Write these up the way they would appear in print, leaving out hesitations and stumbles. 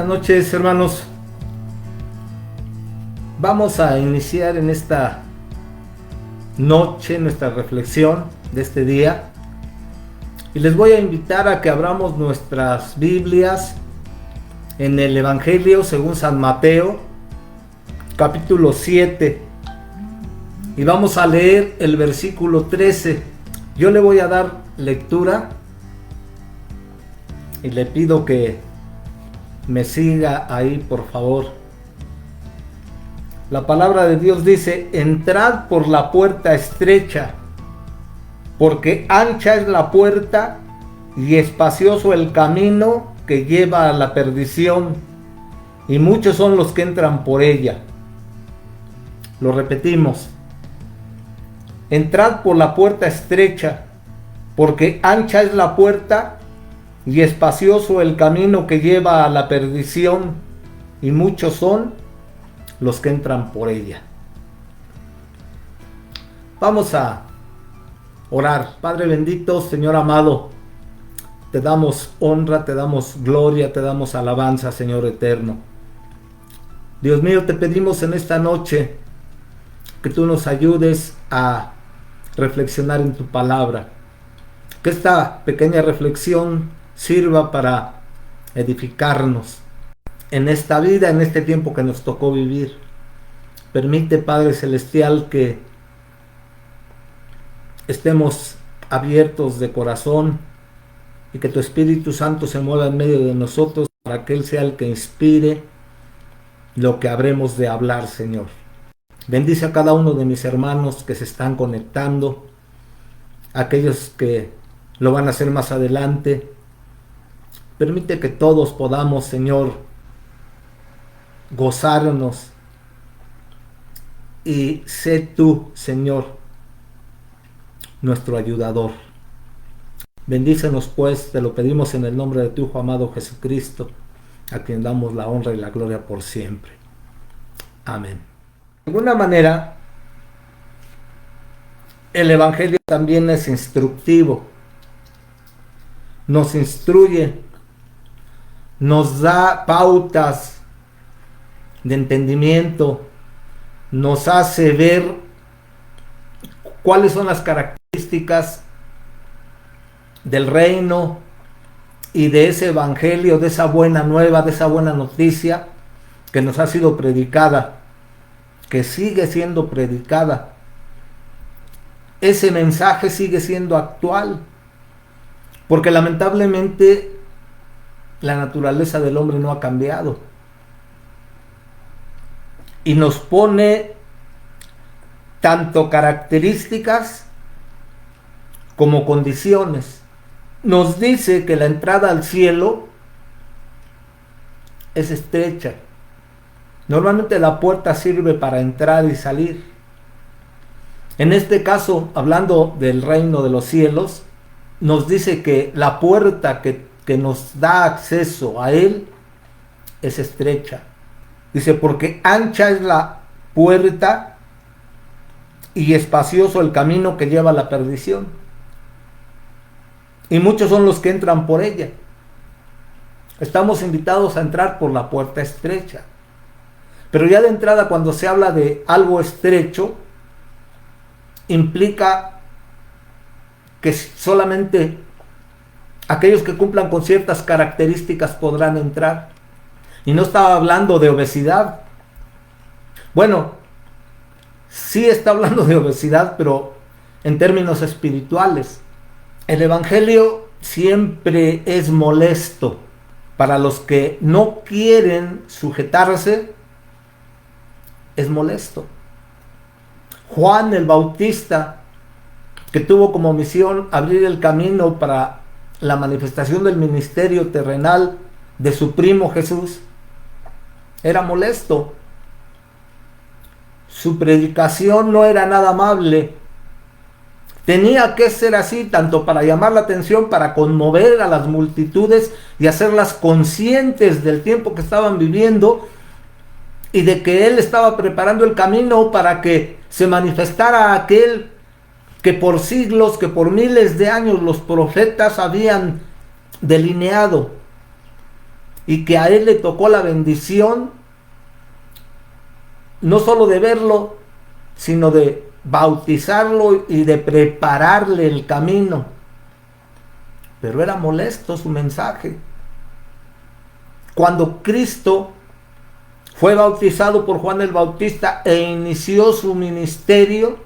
Buenas noches, hermanos. Vamos a iniciar en esta noche nuestra reflexión de este día. Y les voy a invitar a que abramos nuestras Biblias en el Evangelio según San Mateo, capítulo 7. Y vamos a leer el versículo 13. Yo le voy a dar lectura y le pido que me siga ahí, por favor. La palabra de Dios dice: entrad por la puerta estrecha, porque ancha es la puerta y espacioso el camino que lleva a la perdición, y muchos son los que entran por ella. Lo repetimos: entrad por la puerta estrecha, porque ancha es la puerta y espacioso el camino que lleva a la perdición, y muchos son los que entran por ella. Vamos a orar. Padre bendito, Señor amado, te damos honra, te damos gloria, te damos alabanza, Señor eterno. Dios mío, te pedimos en esta noche que tú nos ayudes a reflexionar en tu palabra, que esta pequeña reflexión sirva para edificarnos en esta vida, en este tiempo que nos tocó vivir. Permite, Padre Celestial, que estemos abiertos de corazón y que tu Espíritu Santo se mueva en medio de nosotros para que Él sea el que inspire lo que habremos de hablar, Señor. Bendice a cada uno de mis hermanos que se están conectando, aquellos que lo van a hacer más adelante. Permite que todos podamos, Señor, gozarnos, y sé tú, Señor, nuestro ayudador. Bendícenos pues, te lo pedimos en el nombre de tu Hijo amado Jesucristo, a quien damos la honra y la gloria por siempre. Amén. De alguna manera, el Evangelio también es instructivo. Nos instruye, nos da pautas de entendimiento, nos hace ver cuáles son las características del reino y de ese evangelio, de esa buena nueva, de esa buena noticia que nos ha sido predicada, que sigue siendo predicada. Ese mensaje sigue siendo actual, porque lamentablemente la naturaleza del hombre no ha cambiado y nos pone tanto características como condiciones. Nos dice que la entrada al cielo es estrecha. Normalmente la puerta sirve para entrar y salir. En este caso, hablando del reino de los cielos, nos dice que la puerta que nos da acceso a él es estrecha. Dice: porque ancha es la puerta y espacioso el camino que lleva a la perdición, y muchos son los que entran por ella. Estamos invitados a entrar por la puerta estrecha, pero ya de entrada, cuando se habla de algo estrecho, implica que solamente aquellos que cumplan con ciertas características podrán entrar. Y no estaba hablando de obesidad. Bueno, sí está hablando de obesidad, pero en términos espirituales. El Evangelio siempre es molesto para los que no quieren sujetarse. Es molesto. Juan el Bautista, que tuvo como misión abrir el camino para la manifestación del ministerio terrenal de su primo Jesús, era molesto. Su predicación no era nada amable. Tenía que ser así, tanto para llamar la atención, para conmover a las multitudes y hacerlas conscientes del tiempo que estaban viviendo y de que él estaba preparando el camino para que se manifestara aquel que por siglos, que por miles de años los profetas habían delineado. y que a él le tocó la bendición no solo de verlo, sino de bautizarlo y de prepararle el camino. Pero era molesto su mensaje. Cuando Cristo fue bautizado por Juan el Bautista e inició su ministerio,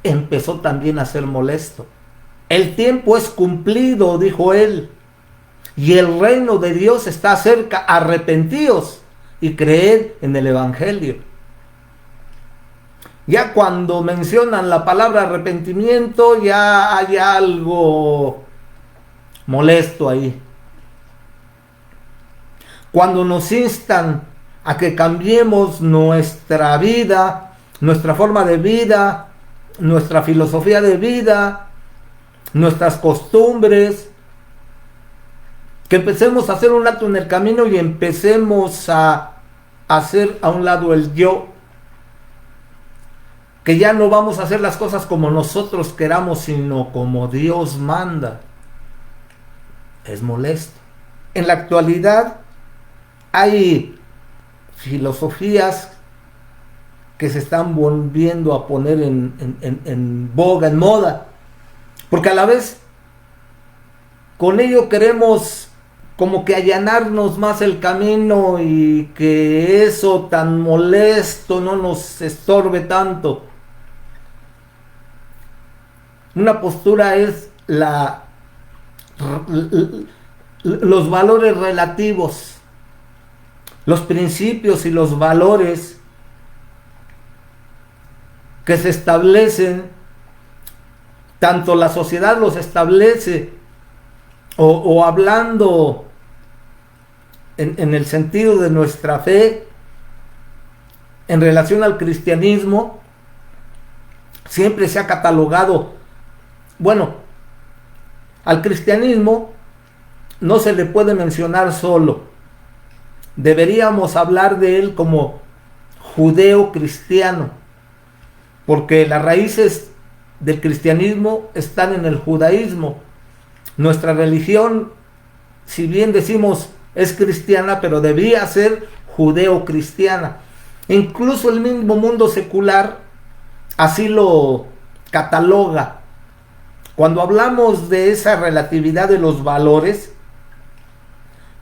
empezó también a ser molesto. El tiempo es cumplido, dijo él, y el reino de Dios está cerca. Arrepentíos y creed en el Evangelio. Ya cuando mencionan la palabra arrepentimiento, ya hay algo molesto ahí. Cuando nos instan a que cambiemos nuestra vida, nuestra forma de vida, nuestra filosofía de vida, nuestras costumbres, que empecemos a hacer un alto en el camino y empecemos a hacer a un lado el yo, que ya no vamos a hacer las cosas como nosotros queramos, sino como Dios manda. Es molesto. En la actualidad hay filosofías que se están volviendo a poner en boga, en moda, porque a la vez con ello queremos como que allanarnos más el camino y que eso tan molesto no nos estorbe tanto. Una postura es los valores relativos, los principios y los valores que se establecen, tanto la sociedad los establece, o hablando en el sentido de nuestra fe, en relación al cristianismo, siempre se ha catalogado, bueno, al cristianismo no se le puede mencionar solo, deberíamos hablar de él como judeo-cristiano, porque las raíces del cristianismo están en el judaísmo. Nuestra religión, si bien decimos es cristiana, pero debía ser judeo-cristiana. Incluso el mismo mundo secular así lo cataloga. Cuando hablamos de esa relatividad de los valores,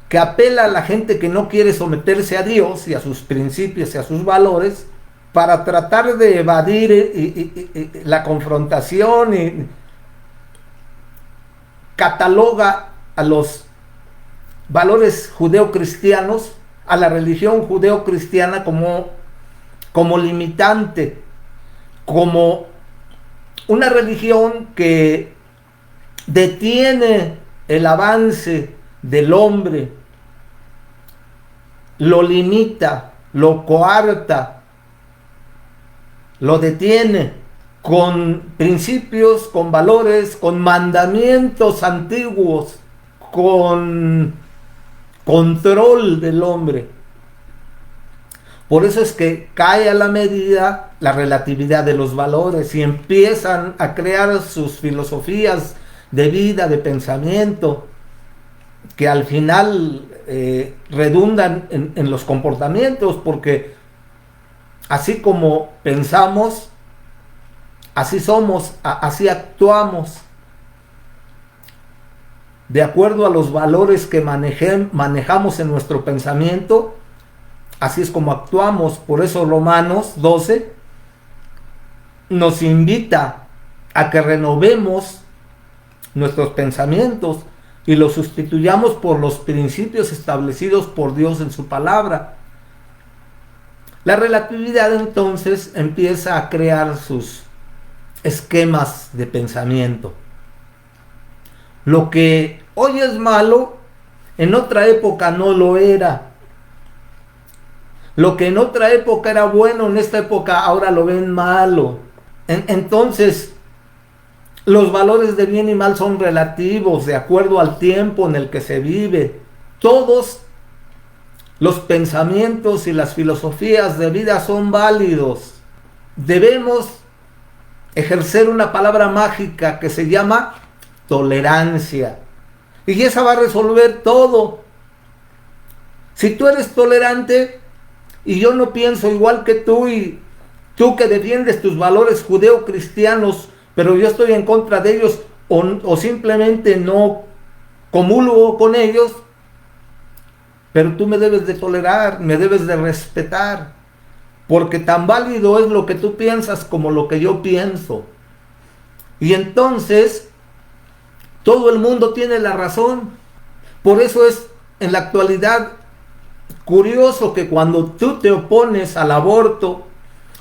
que apela a la gente que no quiere someterse a Dios y a sus principios y a sus valores, para tratar de evadir la confrontación, y cataloga a los valores judeocristianos, a la religión judeocristiana como limitante, como una religión que detiene el avance del hombre, lo limita, lo coarta, lo detiene con principios, con valores, con mandamientos antiguos, con control del hombre. Por eso es que cae a la medida la relatividad de los valores y empiezan a crear sus filosofías de vida, de pensamiento, que al final redundan en los comportamientos, porque así como pensamos, así somos, así actuamos. De acuerdo a los valores que manejamos en nuestro pensamiento, así es como actuamos. Por eso Romanos 12 nos invita a que renovemos nuestros pensamientos y los sustituyamos por los principios establecidos por Dios en su palabra. La relatividad entonces empieza a crear sus esquemas de pensamiento. Lo que hoy es malo, en otra época no lo era. Lo que en otra época era bueno, en esta época ahora lo ven malo. Entonces, los valores de bien y mal son relativos, de acuerdo al tiempo en el que se vive. Todos los pensamientos y las filosofías de vida son válidos. Debemos ejercer una palabra mágica que se llama tolerancia. Y esa va a resolver todo. Si tú eres tolerante y yo no pienso igual que tú, y tú que defiendes tus valores judeo-cristianos, pero yo estoy en contra de ellos, o simplemente no comulgo con ellos, pero tú me debes de tolerar, me debes de respetar, porque tan válido es lo que tú piensas como lo que yo pienso. Y entonces todo el mundo tiene la razón. Por eso es en la actualidad curioso que cuando tú te opones al aborto,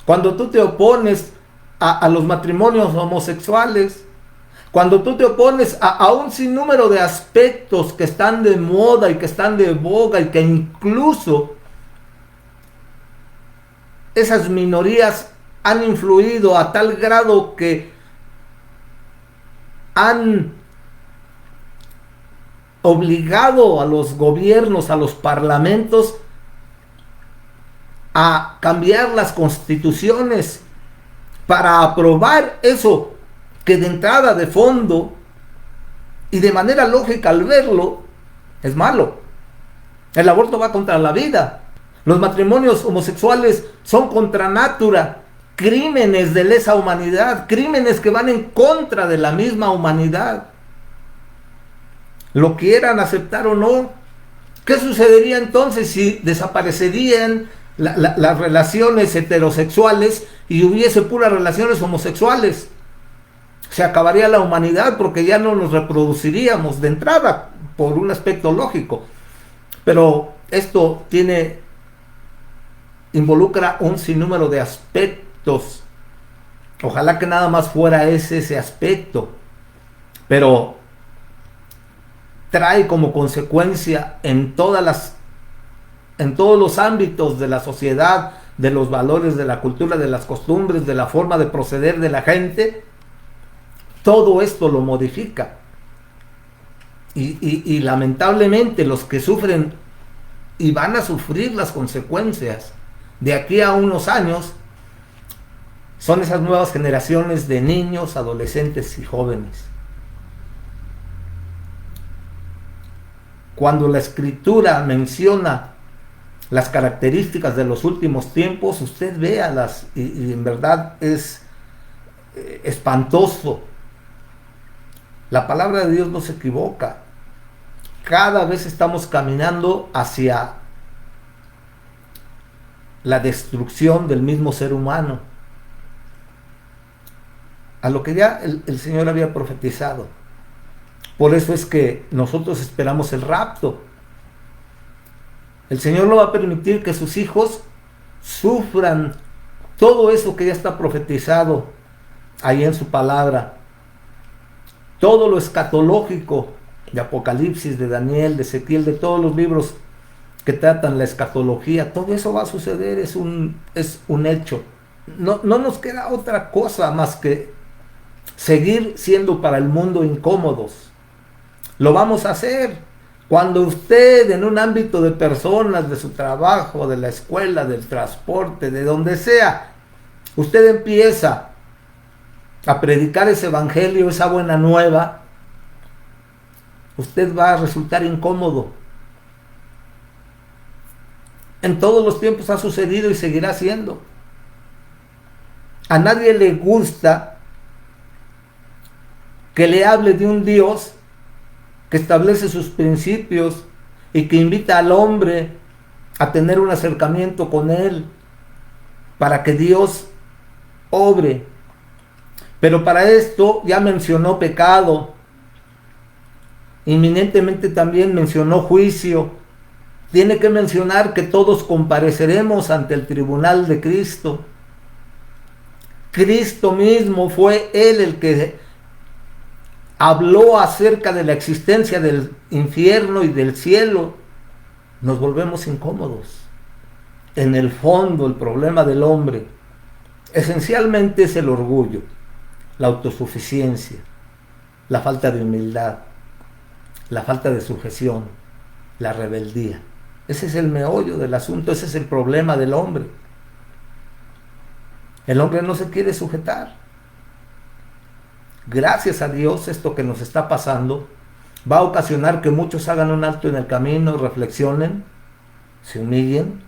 cuando tú te opones a los matrimonios homosexuales, cuando tú te opones a un sinnúmero de aspectos que están de moda y que están de boga, y que incluso esas minorías han influido a tal grado que han obligado a los gobiernos, a los parlamentos, a cambiar las constituciones para aprobar eso que de entrada, de fondo y de manera lógica al verlo, es malo. El aborto va contra la vida. Los matrimonios homosexuales son contra natura, crímenes de lesa humanidad, crímenes que van en contra de la misma humanidad. Lo quieran aceptar o no. ¿Qué sucedería entonces si desaparecerían las relaciones heterosexuales y hubiese puras relaciones homosexuales? Se acabaría la humanidad, porque ya no nos reproduciríamos de entrada por un aspecto lógico. Pero esto involucra un sinnúmero de aspectos. Ojalá que nada más fuera ese aspecto, pero trae como consecuencia en todos los ámbitos de la sociedad, de los valores, de la cultura, de las costumbres, de la forma de proceder de la gente. Todo esto lo modifica. Y lamentablemente los que sufren y van a sufrir las consecuencias de aquí a unos años son esas nuevas generaciones de niños, adolescentes y jóvenes. Cuando la Escritura menciona las características de los últimos tiempos, usted véalas, y en verdad es espantoso. La palabra de Dios no se equivoca. Cada vez estamos caminando hacia la destrucción del mismo ser humano, a lo que ya el Señor había profetizado. Por eso es que nosotros esperamos el rapto. El Señor no va a permitir que sus hijos sufran todo eso que ya está profetizado ahí en su palabra. Todo lo escatológico de Apocalipsis, de Daniel, de Ezequiel, de todos los libros que tratan la escatología, todo eso va a suceder, es un hecho. No nos queda otra cosa más que seguir siendo para el mundo incómodos. Lo vamos a hacer cuando usted, en un ámbito de personas, de su trabajo, de la escuela, del transporte, de donde sea, usted empieza a predicar ese evangelio, esa buena nueva, usted va a resultar incómodo. En todos los tiempos ha sucedido y seguirá siendo. A nadie le gusta que le hable de un Dios que establece sus principios y que invita al hombre a tener un acercamiento con él para que Dios obre. Pero para esto ya mencionó pecado, inminentemente también mencionó juicio. Tiene que mencionar que todos compareceremos ante el tribunal de Cristo. Cristo mismo fue Él el que habló acerca de la existencia del infierno y del cielo. Nos volvemos incómodos. En el fondo, el problema del hombre esencialmente es el orgullo, la autosuficiencia, la falta de humildad, la falta de sujeción, la rebeldía. Ese es el meollo del asunto, ese es el problema del hombre. El hombre no se quiere sujetar. Gracias a Dios, esto que nos está pasando va a ocasionar que muchos hagan un alto en el camino, reflexionen se humillen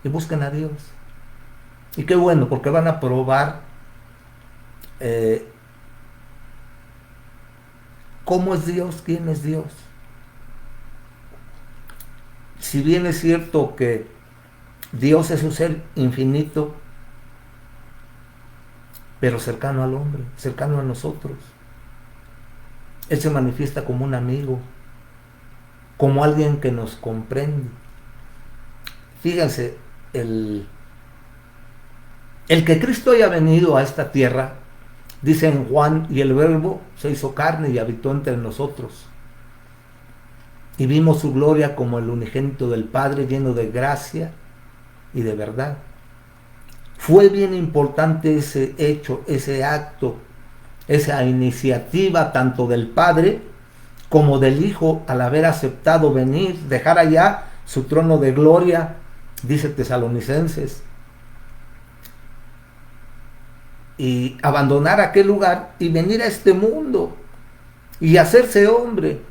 y busquen a Dios. Y qué bueno, porque van a probar cómo es Dios, quién es Dios. Si bien es cierto que Dios es un ser infinito, pero cercano al hombre, cercano a nosotros. Él se manifiesta como un amigo, como alguien que nos comprende. Fíjense, el que Cristo haya venido a esta tierra, dice en Juan, y el Verbo se hizo carne y habitó entre nosotros. Y vimos su gloria como el unigénito del Padre, lleno de gracia y de verdad. Fue bien importante ese hecho, ese acto, esa iniciativa tanto del Padre como del Hijo al haber aceptado venir, dejar allá su trono de gloria, dice Tesalonicenses, y abandonar aquel lugar y venir a este mundo y hacerse hombre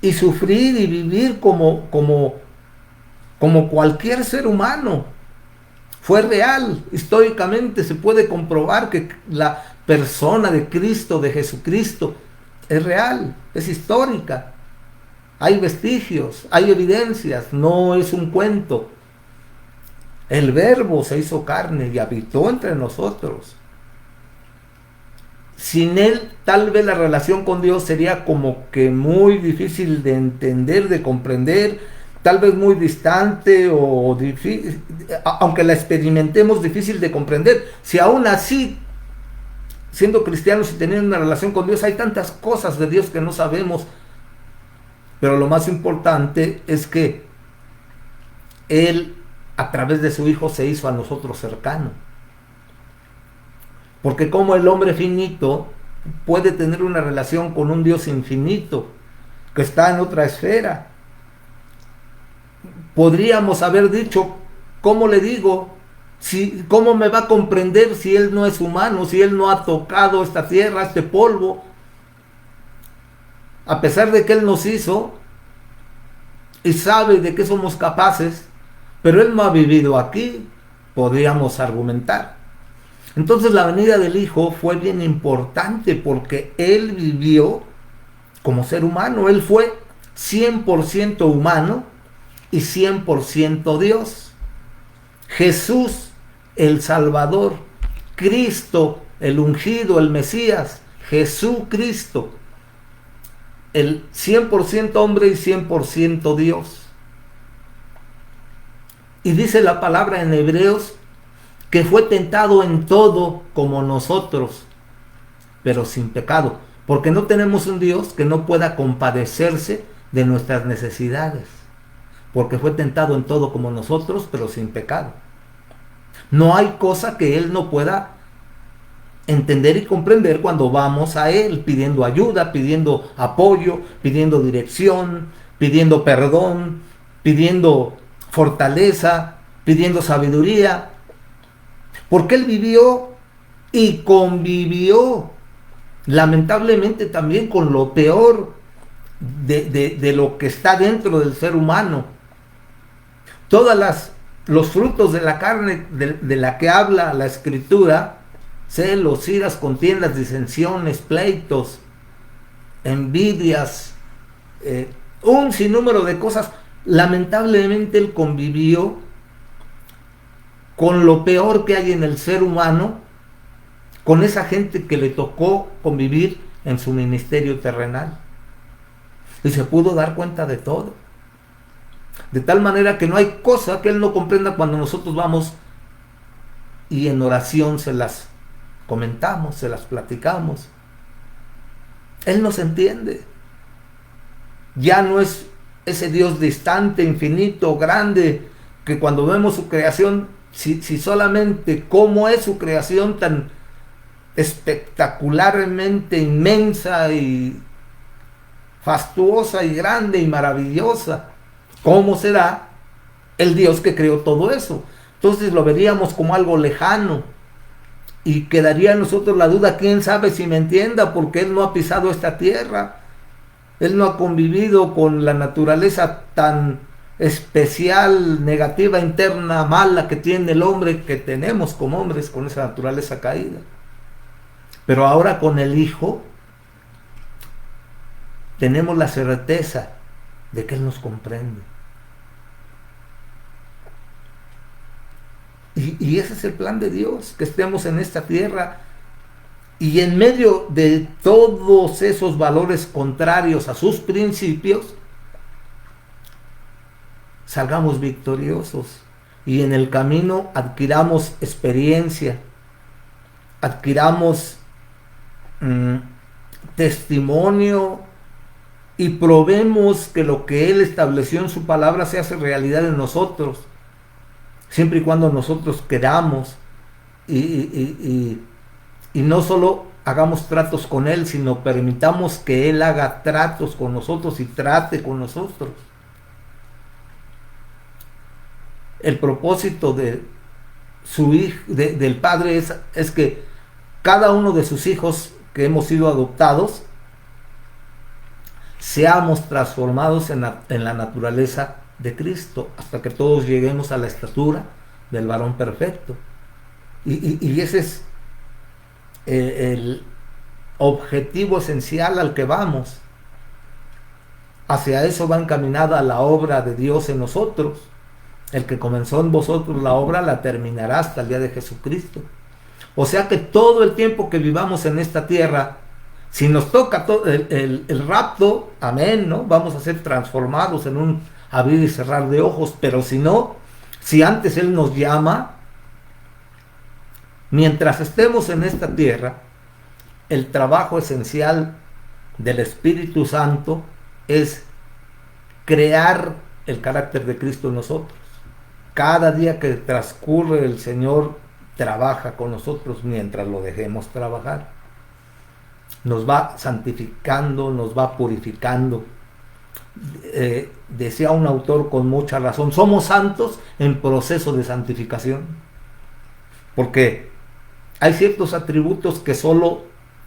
y sufrir y vivir como cualquier ser humano. Fue real, históricamente se puede comprobar que la persona de Cristo, de Jesucristo, es real, es histórica. Hay vestigios, hay evidencias, no es un cuento. El Verbo se hizo carne y habitó entre nosotros. Sin Él, tal vez la relación con Dios sería como que muy difícil de entender, de comprender, tal vez muy distante o difícil, aunque la experimentemos, difícil de comprender. Si aún así, siendo cristianos y teniendo una relación con Dios, hay tantas cosas de Dios que no sabemos, pero lo más importante es que Él, a través de su Hijo, se hizo a nosotros cercano. Porque como el hombre finito puede tener una relación con un Dios infinito que está en otra esfera. Podríamos haber dicho, ¿cómo le digo? ¿Cómo me va a comprender si Él no es humano, si Él no ha tocado esta tierra, este polvo? A pesar de que Él nos hizo y sabe de qué somos capaces, pero Él no ha vivido aquí, podríamos argumentar. Entonces la venida del Hijo fue bien importante porque Él vivió como ser humano. Él fue 100% humano y 100% Dios. Jesús, el Salvador, Cristo, el ungido, el Mesías, Jesucristo, el 100% hombre y 100% Dios. Y dice la palabra en Hebreos que fue tentado en todo como nosotros, pero sin pecado, porque no tenemos un Dios que no pueda compadecerse de nuestras necesidades, porque fue tentado en todo como nosotros, pero sin pecado. No hay cosa que Él no pueda entender y comprender cuando vamos a Él pidiendo ayuda, pidiendo apoyo, pidiendo dirección, pidiendo perdón, pidiendo fortaleza, pidiendo sabiduría. Porque Él vivió y convivió, lamentablemente, también con lo peor de lo que está dentro del ser humano. Los frutos de la carne de la que habla la Escritura, celos, iras, contiendas, disensiones, pleitos, envidias, un sinnúmero de cosas. Lamentablemente Él convivió con lo peor que hay en el ser humano, con esa gente que le tocó convivir en su ministerio terrenal. Y se pudo dar cuenta de todo. De tal manera que no hay cosa que Él no comprenda cuando nosotros vamos y en oración se las comentamos, se las platicamos. Él nos entiende. Ya no es ese Dios distante, infinito, grande, que cuando vemos su creación, si solamente cómo es su creación tan espectacularmente inmensa y fastuosa y grande y maravillosa, ¿cómo será el Dios que creó todo eso? Entonces lo veríamos como algo lejano y quedaría en nosotros la duda, quién sabe si me entienda, porque Él no ha pisado esta tierra, Él no ha convivido con la naturaleza tan especial, negativa, interna, mala que tiene el hombre, que tenemos como hombres con esa naturaleza caída. Pero ahora con el Hijo tenemos la certeza de que Él nos comprende. Y ese es el plan de Dios, que estemos en esta tierra y en medio de todos esos valores contrarios a sus principios, salgamos victoriosos y en el camino adquiramos experiencia, adquiramos testimonio y probemos que lo que Él estableció en su palabra se hace realidad en nosotros, siempre y cuando nosotros queramos y no solo hagamos tratos con Él, sino permitamos que Él haga tratos con nosotros y trate con nosotros. El propósito de su hijo, del Padre es que cada uno de sus hijos que hemos sido adoptados seamos transformados en la naturaleza de Cristo hasta que todos lleguemos a la estatura del varón perfecto. Y ese es el objetivo esencial al que vamos. Hacia eso va encaminada la obra de Dios en nosotros. El que comenzó en vosotros la obra la terminará hasta el día de Jesucristo. O sea que todo el tiempo que vivamos en esta tierra, si nos toca el rapto, amén, ¿no? Vamos a ser transformados en un abrir y cerrar de ojos, pero si no, si antes Él nos llama, mientras estemos en esta tierra, el trabajo esencial del Espíritu Santo es crear el carácter de Cristo en nosotros. Cada día que transcurre el Señor trabaja con nosotros mientras lo dejemos trabajar. Nos va santificando, nos va purificando. Decía un autor con mucha razón, somos santos en proceso de santificación. Porque hay ciertos atributos que solo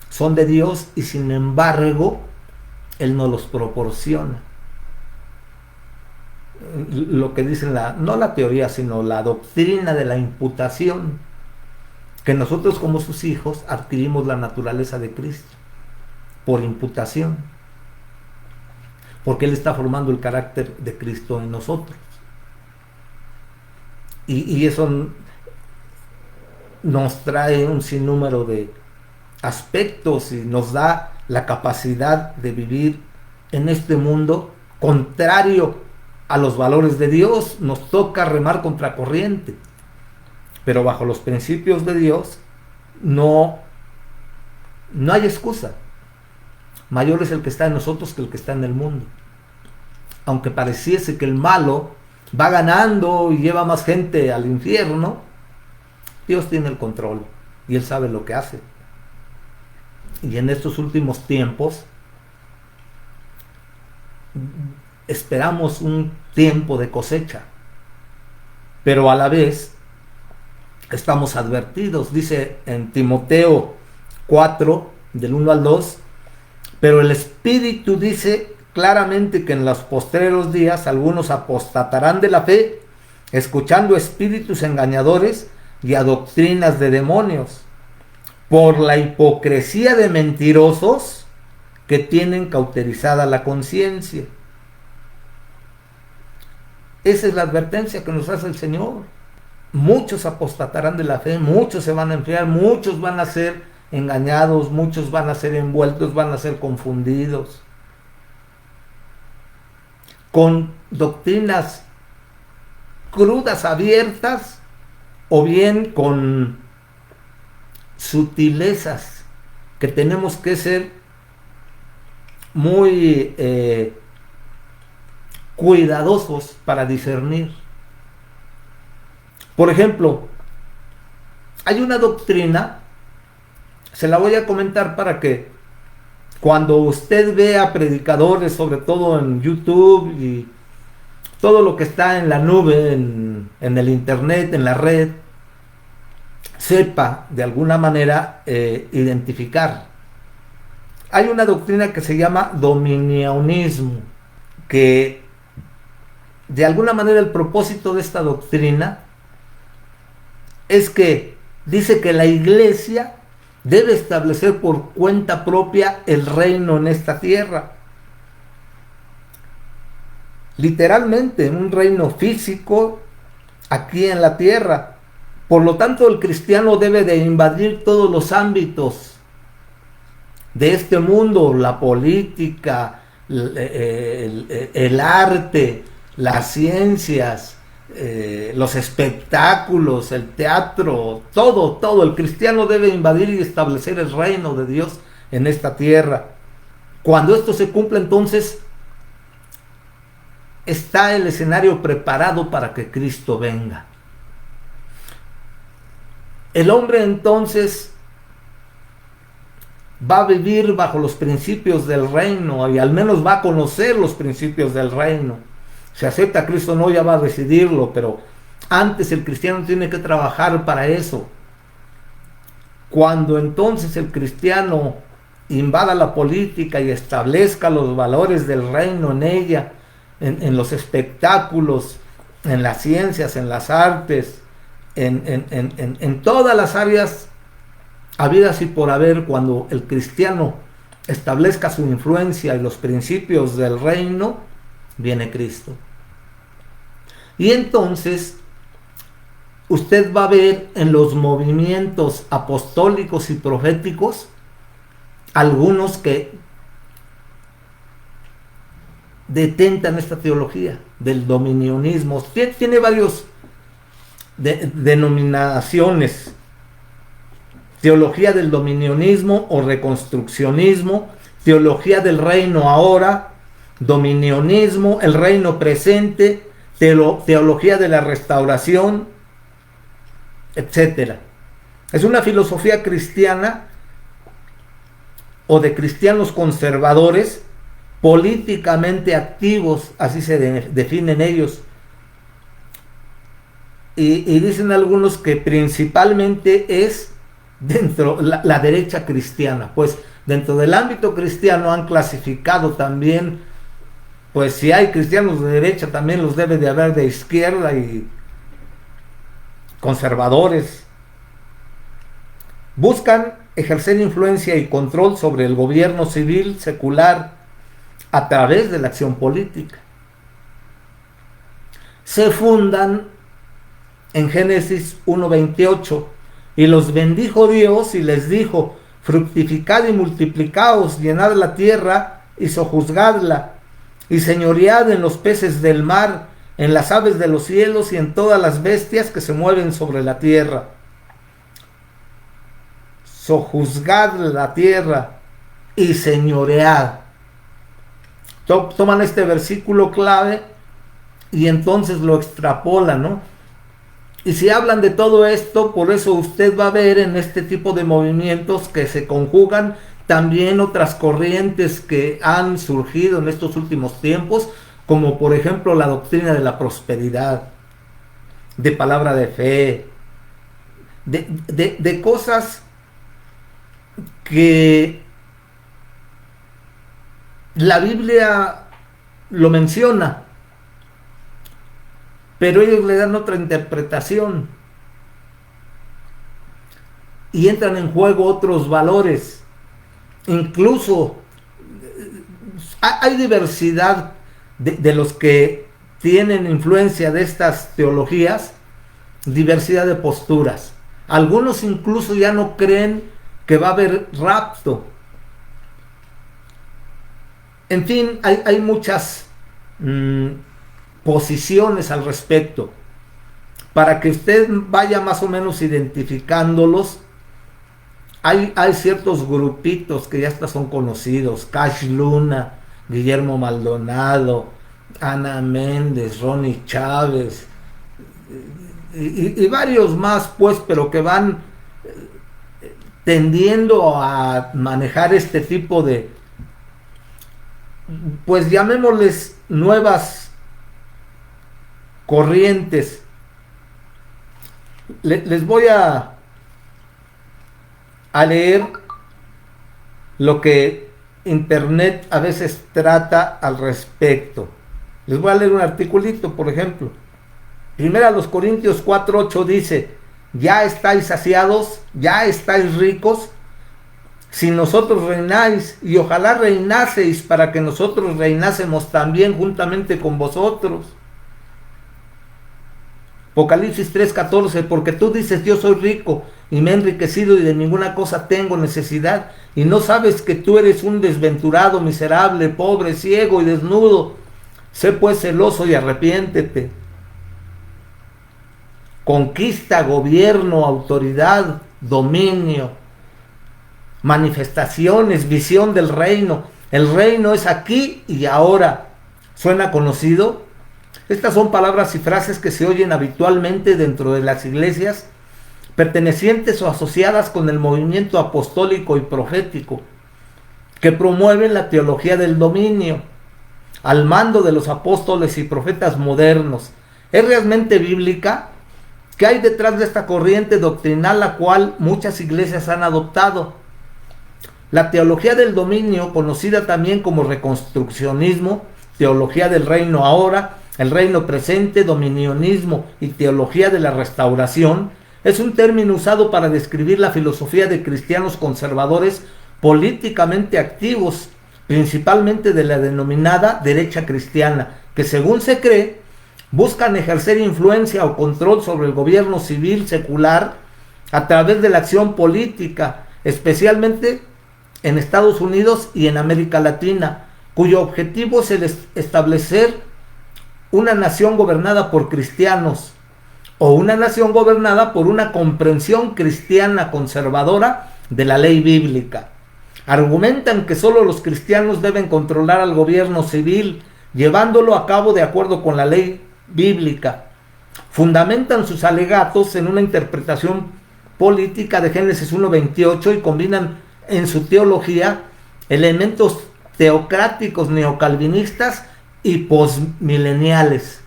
son de Dios y sin embargo Él nos los proporciona. Lo que dicen, no la teoría, sino la doctrina de la imputación, que nosotros como sus hijos adquirimos la naturaleza de Cristo por imputación, porque Él está formando el carácter de Cristo en nosotros. Y eso nos trae un sinnúmero de aspectos y nos da la capacidad de vivir en este mundo contrario a los valores de Dios. Nos toca remar contra corriente, pero bajo los principios de Dios no hay excusa. Mayor es el que está en nosotros que el que está en el mundo. Aunque pareciese que el malo va ganando y lleva más gente al infierno, Dios tiene el control y Él sabe lo que hace. Y en estos últimos tiempos esperamos un tiempo de cosecha, pero a la vez estamos advertidos. Dice en Timoteo 4, del 1 al 2, pero el Espíritu dice claramente que en los postreros días algunos apostatarán de la fe, escuchando espíritus engañadores y a doctrinas de demonios, por la hipocresía de mentirosos que tienen cauterizada la conciencia. Esa es la advertencia que nos hace el Señor. Muchos apostatarán de la fe, muchos se van a enfriar, muchos van a ser engañados, muchos van a ser envueltos, van a ser confundidos con doctrinas crudas, abiertas, o bien con sutilezas que tenemos que ser muy cuidadosos para discernir. Por ejemplo, hay una doctrina, se la voy a comentar para que cuando usted vea predicadores, sobre todo en YouTube y todo lo que está en la nube, en el internet, en la red, sepa de alguna manera identificar. Hay una doctrina que se llama dominionismo, que de alguna manera el propósito de esta doctrina es que dice que la iglesia debe establecer por cuenta propia el reino en esta tierra. Literalmente, un reino físico aquí en la tierra. Por lo tanto, el cristiano debe de invadir todos los ámbitos de este mundo, la política, el arte, las ciencias, los espectáculos, el teatro, todo. El cristiano debe invadir y establecer el reino de Dios en esta tierra. Cuando esto se cumpla, entonces está el escenario preparado para que Cristo venga. El hombre entonces va a vivir bajo los principios del reino y al menos va a conocer los principios del reino. Si acepta a Cristo o no, ya va a decidirlo, pero antes el cristiano tiene que trabajar para eso. Cuando entonces el cristiano invada la política y establezca los valores del reino en ella, en los espectáculos, en las ciencias, en las artes, en todas las áreas habidas y por haber, cuando el cristiano establezca su influencia y los principios del reino, viene Cristo. Y entonces usted va a ver en los movimientos apostólicos y proféticos algunos que detentan esta teología del dominionismo. Tiene varios denominaciones: teología del dominionismo o reconstruccionismo, teología del reino ahora, dominionismo, el reino presente, teología de la restauración, etc. Es una filosofía cristiana o de cristianos conservadores, políticamente activos, así se definen ellos. Y dicen algunos que principalmente es dentro la derecha cristiana. Pues dentro del ámbito cristiano han clasificado también, pues si hay cristianos de derecha, también los debe de haber de izquierda y conservadores. Buscan ejercer influencia y control sobre el gobierno civil secular a través de la acción política. Se fundan en Génesis 1:28: y los bendijo Dios y les dijo: fructificad y multiplicaos, llenad la tierra y sojuzgadla, y señoread en los peces del mar, en las aves de los cielos y en todas las bestias que se mueven sobre la tierra. Sojuzgad la tierra y señoread. Toman este versículo clave y entonces lo extrapolan, ¿no? Y si hablan de todo esto, por eso usted va a ver en este tipo de movimientos que se conjugan también otras corrientes que han surgido en estos últimos tiempos, como por ejemplo la doctrina de la prosperidad, de palabra de fe, de cosas que la Biblia lo menciona, pero ellos le dan otra interpretación y entran en juego otros valores. Incluso hay diversidad de los que tienen influencia de estas teologías, diversidad de posturas. Algunos incluso ya no creen que va a haber rapto. En fin, hay muchas posiciones al respecto. Para que usted vaya más o menos identificándolos, hay ciertos grupitos que ya hasta son conocidos: Cash Luna, Guillermo Maldonado, Ana Méndez, Ronnie Chávez y varios más, pues, pero que van tendiendo a manejar este tipo de, pues llamémosles, nuevas corrientes. Les voy a leer lo que Internet a veces trata al respecto. Les voy a leer un articulito, por ejemplo. Primera a los Corintios 4:8 dice: ya estáis saciados, ya estáis ricos, si nosotros reináis, y ojalá reinaseis para que nosotros reinásemos también juntamente con vosotros. Apocalipsis 3:14: porque tú dices, yo soy rico y me he enriquecido y de ninguna cosa tengo necesidad, y no sabes que tú eres un desventurado, miserable, pobre, ciego y desnudo. Sé pues celoso y arrepiéntete. Conquista, gobierno, autoridad, dominio, manifestaciones, visión del reino. El reino es aquí y ahora. ¿Suena conocido? Estas son palabras y frases que se oyen habitualmente dentro de las iglesias pertenecientes o asociadas con el movimiento apostólico y profético, que promueven la teología del dominio al mando de los apóstoles y profetas modernos. ¿Es realmente bíblica? ¿Qué hay detrás de esta corriente doctrinal la cual muchas iglesias han adoptado? La teología del dominio, conocida también como reconstruccionismo, teología del reino ahora, el reino presente, dominionismo y teología de la restauración, es un término usado para describir la filosofía de cristianos conservadores políticamente activos, principalmente de la denominada derecha cristiana, que según se cree, buscan ejercer influencia o control sobre el gobierno civil secular a través de la acción política, especialmente en Estados Unidos y en América Latina, cuyo objetivo es el establecer una nación gobernada por cristianos o una nación gobernada por una comprensión cristiana conservadora de la ley bíblica. Argumentan que solo los cristianos deben controlar al gobierno civil, llevándolo a cabo de acuerdo con la ley bíblica. Fundamentan sus alegatos en una interpretación política de Génesis 1:28 y combinan en su teología elementos teocráticos neocalvinistas y posmileniales.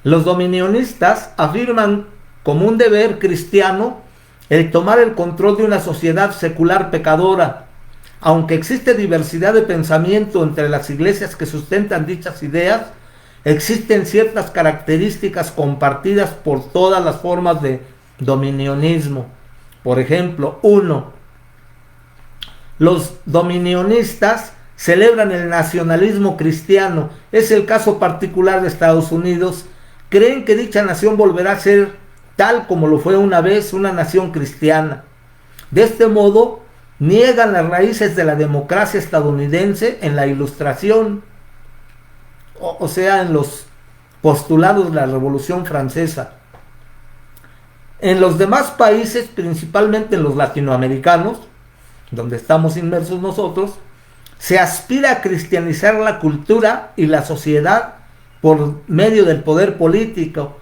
Los dominionistas afirman como un deber cristiano el tomar el control de una sociedad secular pecadora. Aunque existe diversidad de pensamiento entre las iglesias que sustentan dichas ideas, existen ciertas características compartidas por todas las formas de dominionismo. Por ejemplo, 1. Los dominionistas celebran el nacionalismo cristiano. Es el caso particular de Estados Unidos. Creen que dicha nación volverá a ser tal como lo fue una vez, una nación cristiana. De este modo, niegan las raíces de la democracia estadounidense en la Ilustración, o sea, en los postulados de la Revolución Francesa. En los demás países, principalmente en los latinoamericanos, donde estamos inmersos nosotros, se aspira a cristianizar la cultura y la sociedad por medio del poder político,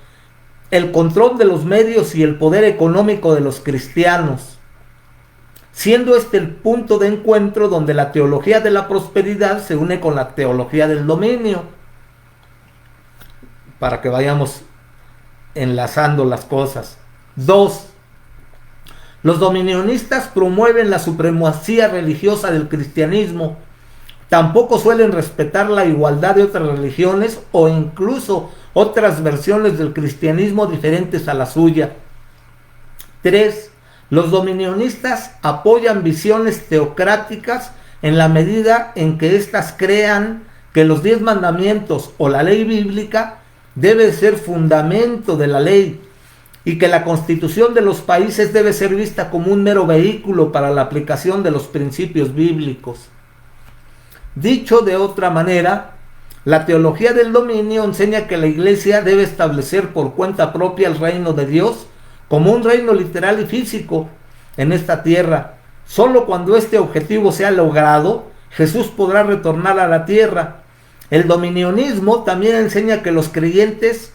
el control de los medios y el poder económico de los cristianos, siendo este el punto de encuentro donde la teología de la prosperidad se une con la teología del dominio, para que vayamos enlazando las cosas. 2. Los dominionistas promueven la supremacía religiosa del cristianismo. Tampoco suelen respetar la igualdad de otras religiones o incluso otras versiones del cristianismo diferentes a la suya. 3. Los dominionistas apoyan visiones teocráticas en la medida en que éstas crean que los 10 mandamientos o la ley bíblica debe ser fundamento de la ley y que la constitución de los países debe ser vista como un mero vehículo para la aplicación de los principios bíblicos. Dicho de otra manera, la teología del dominio enseña que la iglesia debe establecer por cuenta propia el reino de Dios como un reino literal y físico en esta tierra. Solo cuando este objetivo sea logrado, Jesús podrá retornar a la tierra. El dominionismo también enseña que los creyentes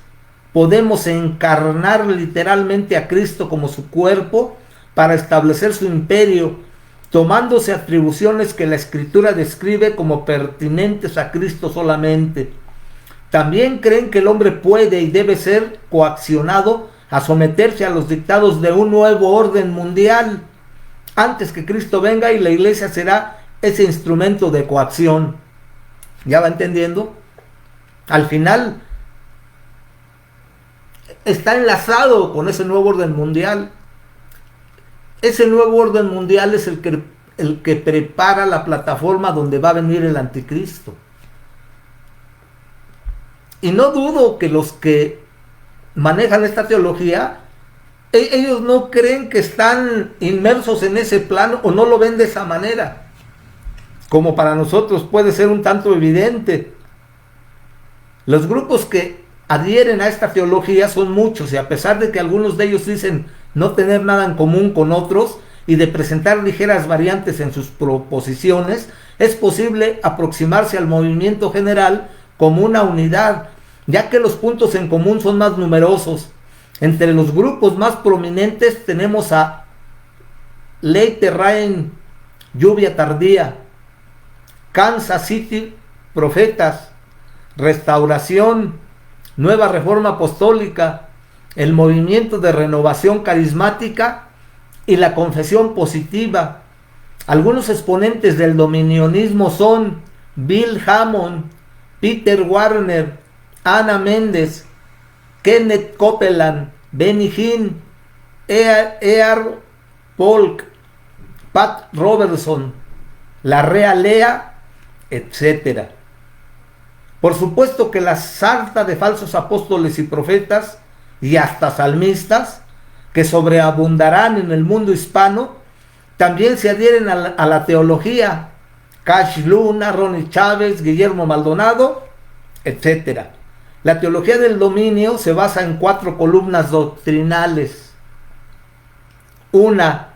podemos encarnar literalmente a Cristo como su cuerpo para establecer su imperio, tomándose atribuciones que la Escritura describe como pertinentes a Cristo solamente. También creen que el hombre puede y debe ser coaccionado a someterse a los dictados de un nuevo orden mundial antes que Cristo venga, y la iglesia será ese instrumento de coacción. ¿Ya va entendiendo? Al final está enlazado con ese nuevo orden mundial. Ese nuevo orden mundial es el que prepara la plataforma donde va a venir el anticristo. Y no dudo que los que manejan esta teología, ellos no creen que están inmersos en ese plano o no lo ven de esa manera. Como para nosotros puede ser un tanto evidente. Los grupos que adhieren a esta teología son muchos, y a pesar de que algunos de ellos dicen no tener nada en común con otros y de presentar ligeras variantes en sus proposiciones, es posible aproximarse al movimiento general como una unidad, ya que los puntos en común son más numerosos. Entre los grupos más prominentes tenemos a Late Rain, Lluvia Tardía, Kansas City Profetas, Restauración, Nueva Reforma Apostólica, el Movimiento de Renovación Carismática y la Confesión Positiva. Algunos exponentes del dominionismo son Bill Hammond, Peter Warner, Ana Méndez, Kenneth Copeland, Benny Hinn, E.R. Polk, Pat Robertson, la Rea Lea, etc. Por supuesto que la sarta de falsos apóstoles y profetas y hasta salmistas que sobreabundarán en el mundo hispano también se adhieren a la teología. Cash Luna, Ronnie Chávez, Guillermo Maldonado, etc. La teología del dominio se basa en 4 columnas doctrinales. Una,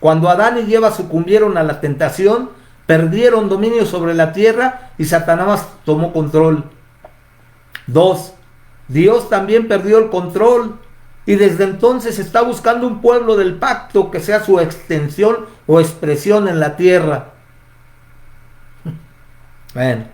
cuando Adán y Eva sucumbieron a la tentación, perdieron dominio sobre la tierra y Satanás tomó control. 2, Dios también perdió el control y desde entonces está buscando un pueblo del pacto que sea su extensión o expresión en la tierra. Bueno.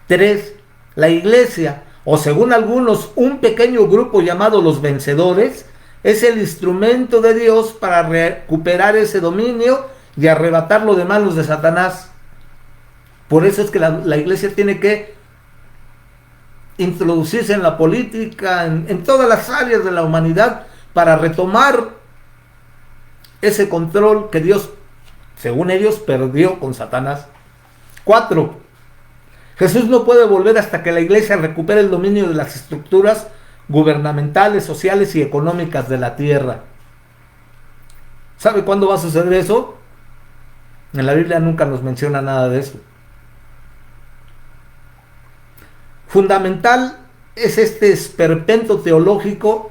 3, la iglesia, o según algunos, un pequeño grupo llamado los vencedores, es el instrumento de Dios para recuperar ese dominio y arrebatarlo de manos de Satanás. Por eso es que la iglesia tiene que introducirse en la política, en todas las áreas de la humanidad, para retomar ese control que Dios, según ellos, perdió con Satanás. 4, Jesús no puede volver hasta que la iglesia recupere el dominio de las estructuras gubernamentales, sociales y económicas de la tierra. ¿Sabe cuándo va a suceder eso? En la Biblia nunca nos menciona nada de eso. Fundamental es este esperpento teológico.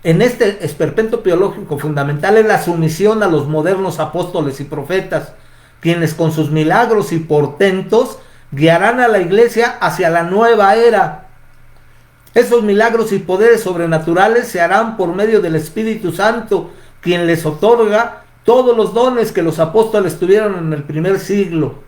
En este esperpento teológico fundamental es la sumisión a los modernos apóstoles y profetas, quienes con sus milagros y portentos guiarán a la iglesia hacia la nueva era. Esos milagros y poderes sobrenaturales se harán por medio del Espíritu Santo, quien les otorga todos los dones que los apóstoles tuvieron en el primer siglo.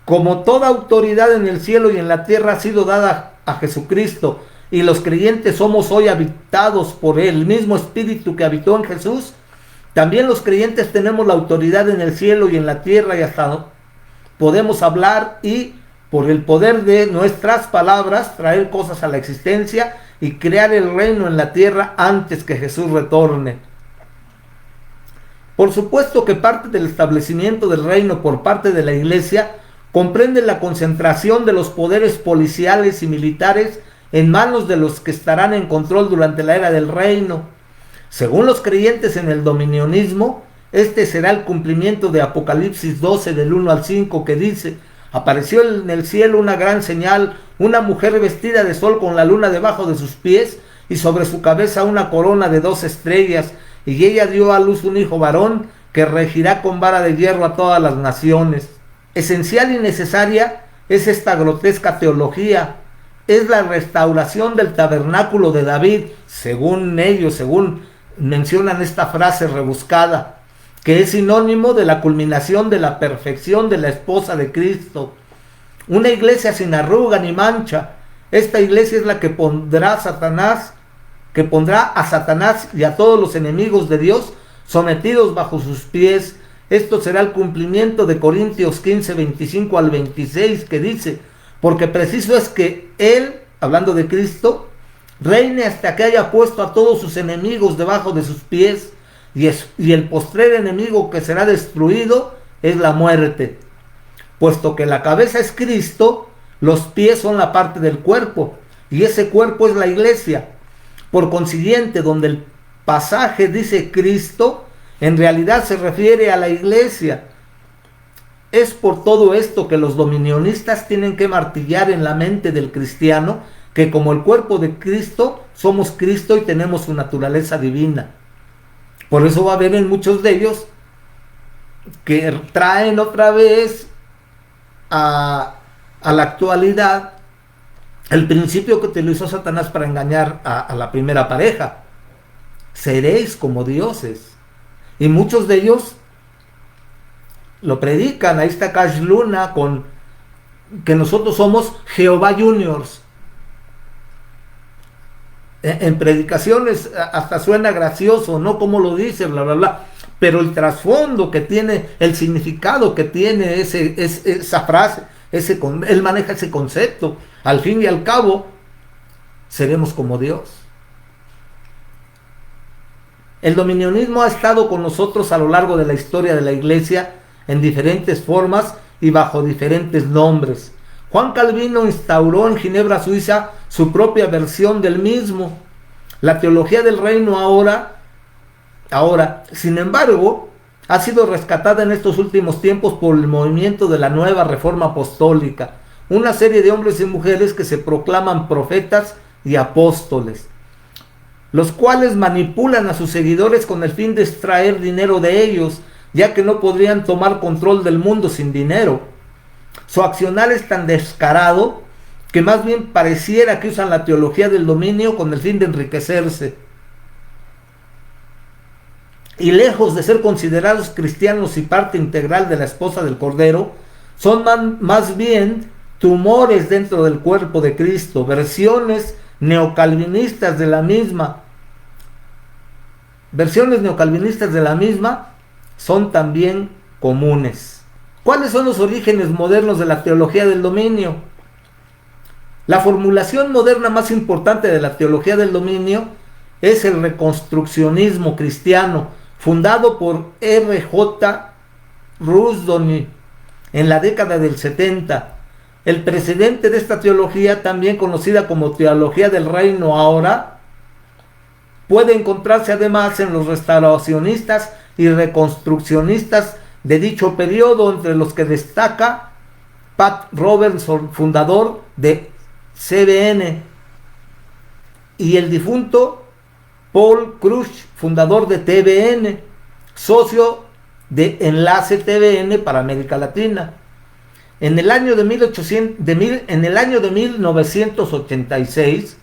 Como toda autoridad en el cielo y en la tierra ha sido dada a Jesucristo, y los creyentes somos hoy habitados por el mismo Espíritu que habitó en Jesús, también los creyentes tenemos la autoridad en el cielo y en la tierra, y hasta podemos hablar y por el poder de nuestras palabras traer cosas a la existencia y crear el reino en la tierra antes que Jesús retorne. Por supuesto que parte del establecimiento del reino por parte de la iglesia comprende la concentración de los poderes policiales y militares en manos de los que estarán en control durante la era del reino. Según los creyentes en el dominionismo, este será el cumplimiento de Apocalipsis 12 del 1 al 5, que dice: apareció en el cielo una gran señal, una mujer vestida de sol con la luna debajo de sus pies y sobre su cabeza una corona de 2 estrellas, y ella dio a luz un hijo varón que regirá con vara de hierro a todas las naciones. Esencial y necesaria es esta grotesca teología. Es la restauración del tabernáculo de David, según ellos, según mencionan esta frase rebuscada, que es sinónimo de la culminación de la perfección de la esposa de Cristo. Una iglesia sin arruga ni mancha. Esta iglesia es la que pondrá a Satanás y a todos los enemigos de Dios sometidos bajo sus pies. Esto será el cumplimiento de Corintios 15, 25 al 26, que dice: porque preciso es que Él, hablando de Cristo, reine hasta que haya puesto a todos sus enemigos debajo de sus pies, y el postrer enemigo que será destruido es la muerte. Puesto que la cabeza es Cristo, los pies son la parte del cuerpo, y ese cuerpo es la iglesia. Por consiguiente, donde el pasaje dice Cristo, en realidad se refiere a la iglesia. Es por todo esto que los dominionistas tienen que martillar en la mente del cristiano que como el cuerpo de Cristo, somos Cristo y tenemos su naturaleza divina. Por eso va a haber en muchos de ellos que traen otra vez a la actualidad el principio que utilizó Satanás para engañar a la primera pareja. Seréis como dioses. Y muchos de ellos lo predican. Ahí está Cash Luna con que nosotros somos Jehová Juniors. En predicaciones hasta suena gracioso, ¿no? Como lo dice, bla, bla, bla. Pero el trasfondo que tiene, el significado que tiene esa frase, él maneja ese concepto. Al fin y al cabo, seremos como Dios. El dominionismo ha estado con nosotros a lo largo de la historia de la iglesia en diferentes formas y bajo diferentes nombres. Juan Calvino instauró en Ginebra, Suiza, su propia versión del mismo. La teología del reino ahora, sin embargo, ha sido rescatada en estos últimos tiempos por el movimiento de la nueva reforma apostólica, una serie de hombres y mujeres que se proclaman profetas y apóstoles, los cuales manipulan a sus seguidores con el fin de extraer dinero de ellos, ya que no podrían tomar control del mundo sin dinero. Su accionar es tan descarado que más bien pareciera que usan la teología del dominio con el fin de enriquecerse. Y lejos de ser considerados cristianos y parte integral de la esposa del Cordero, son más bien tumores dentro del cuerpo de Cristo, versiones neocalvinistas de la misma. Versiones neocalvinistas de la misma son también comunes. ¿Cuáles son los orígenes modernos de la teología del dominio? La formulación moderna más importante de la teología del dominio es el reconstruccionismo cristiano, fundado por R.J. Rusdoni en la década del 70. El precedente de esta teología, también conocida como teología del reino ahora, puede encontrarse además en los restauracionistas y reconstruccionistas de dicho periodo, entre los que destaca Pat Robertson, fundador de CBN, y el difunto Paul Crush, fundador de TVN, socio de Enlace TVN para América Latina. En el año de 1986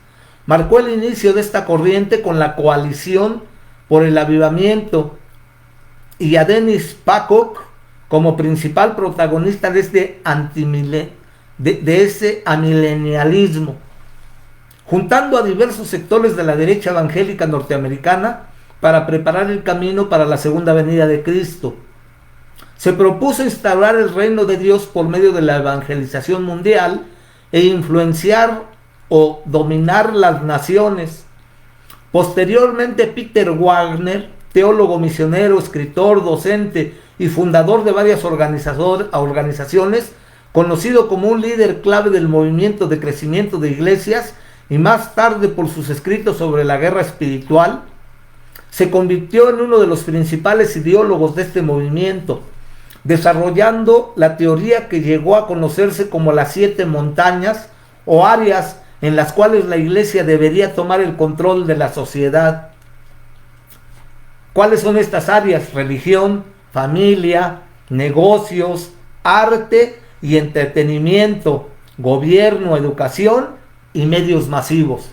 marcó el inicio de esta corriente con la Coalición por el Avivamiento, y a Dennis Pacock como principal protagonista de ese amilenialismo, juntando a diversos sectores de la derecha evangélica norteamericana para preparar el camino para la segunda venida de Cristo. Se propuso instaurar el reino de Dios por medio de la evangelización mundial e influenciar o dominar las naciones. Posteriormente, Peter Wagner, teólogo misionero, escritor, docente y fundador de varias organizaciones, conocido como un líder clave del movimiento de crecimiento de iglesias y más tarde por sus escritos sobre la guerra espiritual, se convirtió en uno de los principales ideólogos de este movimiento, desarrollando la teoría que llegó a conocerse como las 7 montañas o áreas en las cuales la iglesia debería tomar el control de la sociedad. ¿Cuáles son estas áreas? Religión, familia, negocios, arte y entretenimiento, gobierno, educación y medios masivos.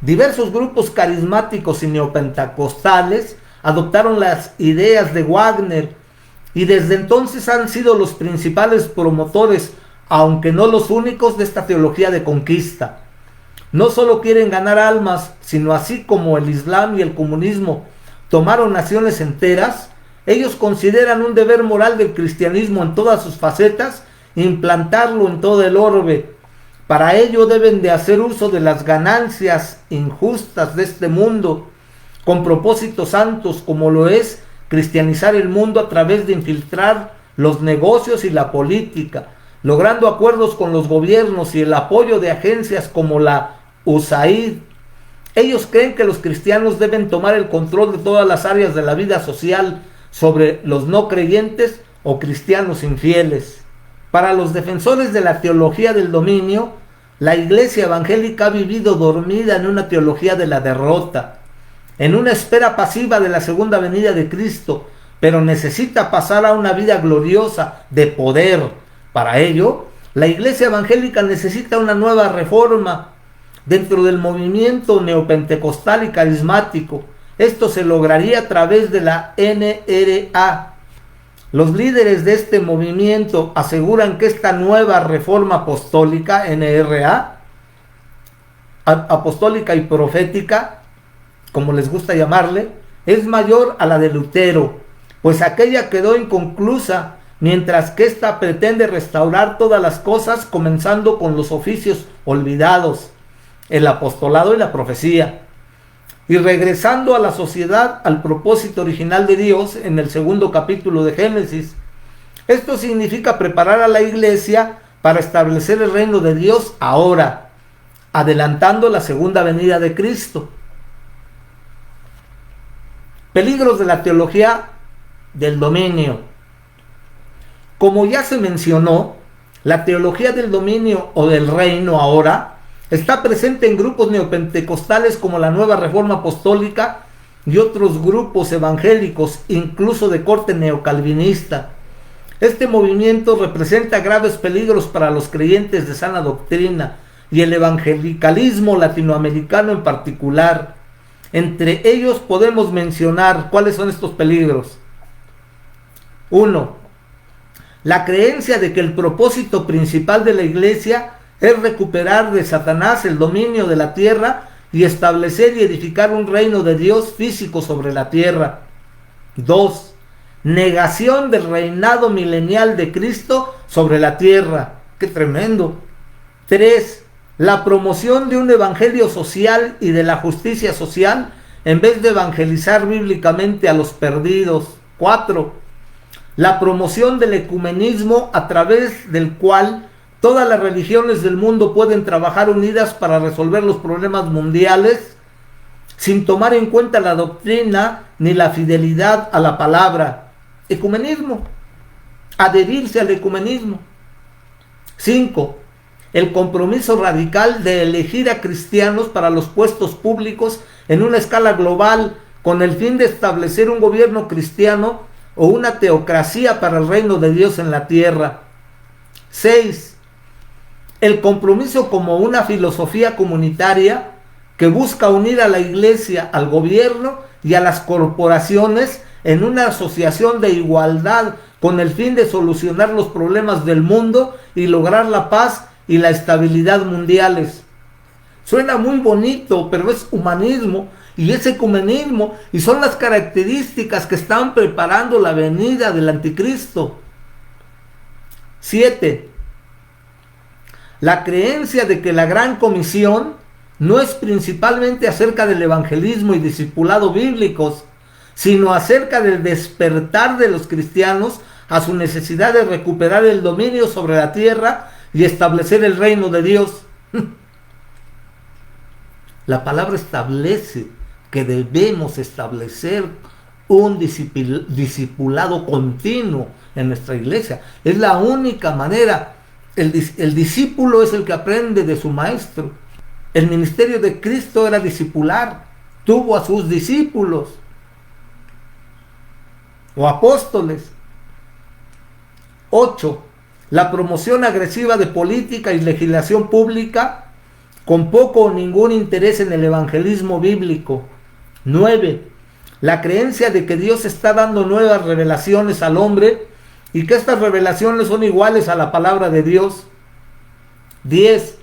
Diversos grupos carismáticos y neopentecostales adoptaron las ideas de Wagner y desde entonces han sido los principales promotores, aunque no los únicos, de esta teología de conquista. No solo quieren ganar almas, sino así como el Islam y el comunismo tomaron naciones enteras, ellos consideran un deber moral del cristianismo en todas sus facetas implantarlo en todo el orbe, Para ello deben de hacer uso de las ganancias injustas de este mundo, con propósitos santos, como lo es cristianizar el mundo a través de infiltrar los negocios y la política, logrando acuerdos con los gobiernos y el apoyo de agencias como la USAID. Ellos creen que los cristianos deben tomar el control de todas las áreas de la vida social sobre los no creyentes o cristianos infieles. Para los defensores de la teología del dominio, la iglesia evangélica ha vivido dormida en una teología de la derrota, en una espera pasiva de la segunda venida de Cristo, pero necesita pasar a una vida gloriosa de poder. Para ello, la iglesia evangélica necesita una nueva reforma dentro del movimiento neopentecostal y carismático. Esto se lograría a través de la NRA. Los líderes de este movimiento aseguran que esta nueva reforma apostólica, NRA, apostólica y profética, como les gusta llamarle, es mayor a la de Lutero, pues aquella quedó inconclusa, mientras que esta pretende restaurar todas las cosas, comenzando con los oficios olvidados, el apostolado y la profecía, y regresando a la sociedad al propósito original de Dios en el segundo capítulo de Génesis. Esto significa preparar a la iglesia para establecer el reino de Dios ahora, adelantando la segunda venida de Cristo. Peligros de la teología del dominio. Como ya se mencionó, la teología del dominio o del reino ahora está presente en grupos neopentecostales como la Nueva Reforma Apostólica y otros grupos evangélicos, incluso de corte neocalvinista. Este movimiento representa graves peligros para los creyentes de sana doctrina y el evangelicalismo latinoamericano en particular. Entre ellos podemos mencionar cuáles son estos peligros. 1. La creencia de que el propósito principal de la iglesia es recuperar de Satanás el dominio de la tierra y establecer y edificar un reino de Dios físico sobre la tierra. 2. Negación del reinado milenial de Cristo sobre la tierra. ¡Qué tremendo! 3. La promoción de un evangelio social y de la justicia social en vez de evangelizar bíblicamente a los perdidos. 4. La promoción del ecumenismo a través del cual todas las religiones del mundo pueden trabajar unidas para resolver los problemas mundiales sin tomar en cuenta la doctrina ni la fidelidad a la palabra. Ecumenismo. Adherirse al ecumenismo. 5. El compromiso radical de elegir a cristianos para los puestos públicos en una escala global con el fin de establecer un gobierno cristiano o una teocracia para el reino de Dios en la tierra. 6. El compromiso como una filosofía comunitaria que busca unir a la iglesia, al gobierno y a las corporaciones en una asociación de igualdad con el fin de solucionar los problemas del mundo y lograr la paz y la estabilidad mundiales. Suena muy bonito, pero es humanismo y es ecumenismo y son las características que están preparando la venida del anticristo. 7. La creencia de que la gran comisión no es principalmente acerca del evangelismo y discipulado bíblicos, sino acerca del despertar de los cristianos a su necesidad de recuperar el dominio sobre la tierra y establecer el reino de Dios. La palabra establece que debemos establecer un discipulado continuo en nuestra iglesia. Es la única manera. El discípulo es el que aprende de su maestro. El ministerio de Cristo era discipular. Tuvo a sus discípulos o apóstoles. 8. La promoción agresiva de política y legislación pública con poco o ningún interés en el evangelismo bíblico. 9. La creencia de que Dios está dando nuevas revelaciones al hombre y que estas revelaciones son iguales a la palabra de Dios. 10.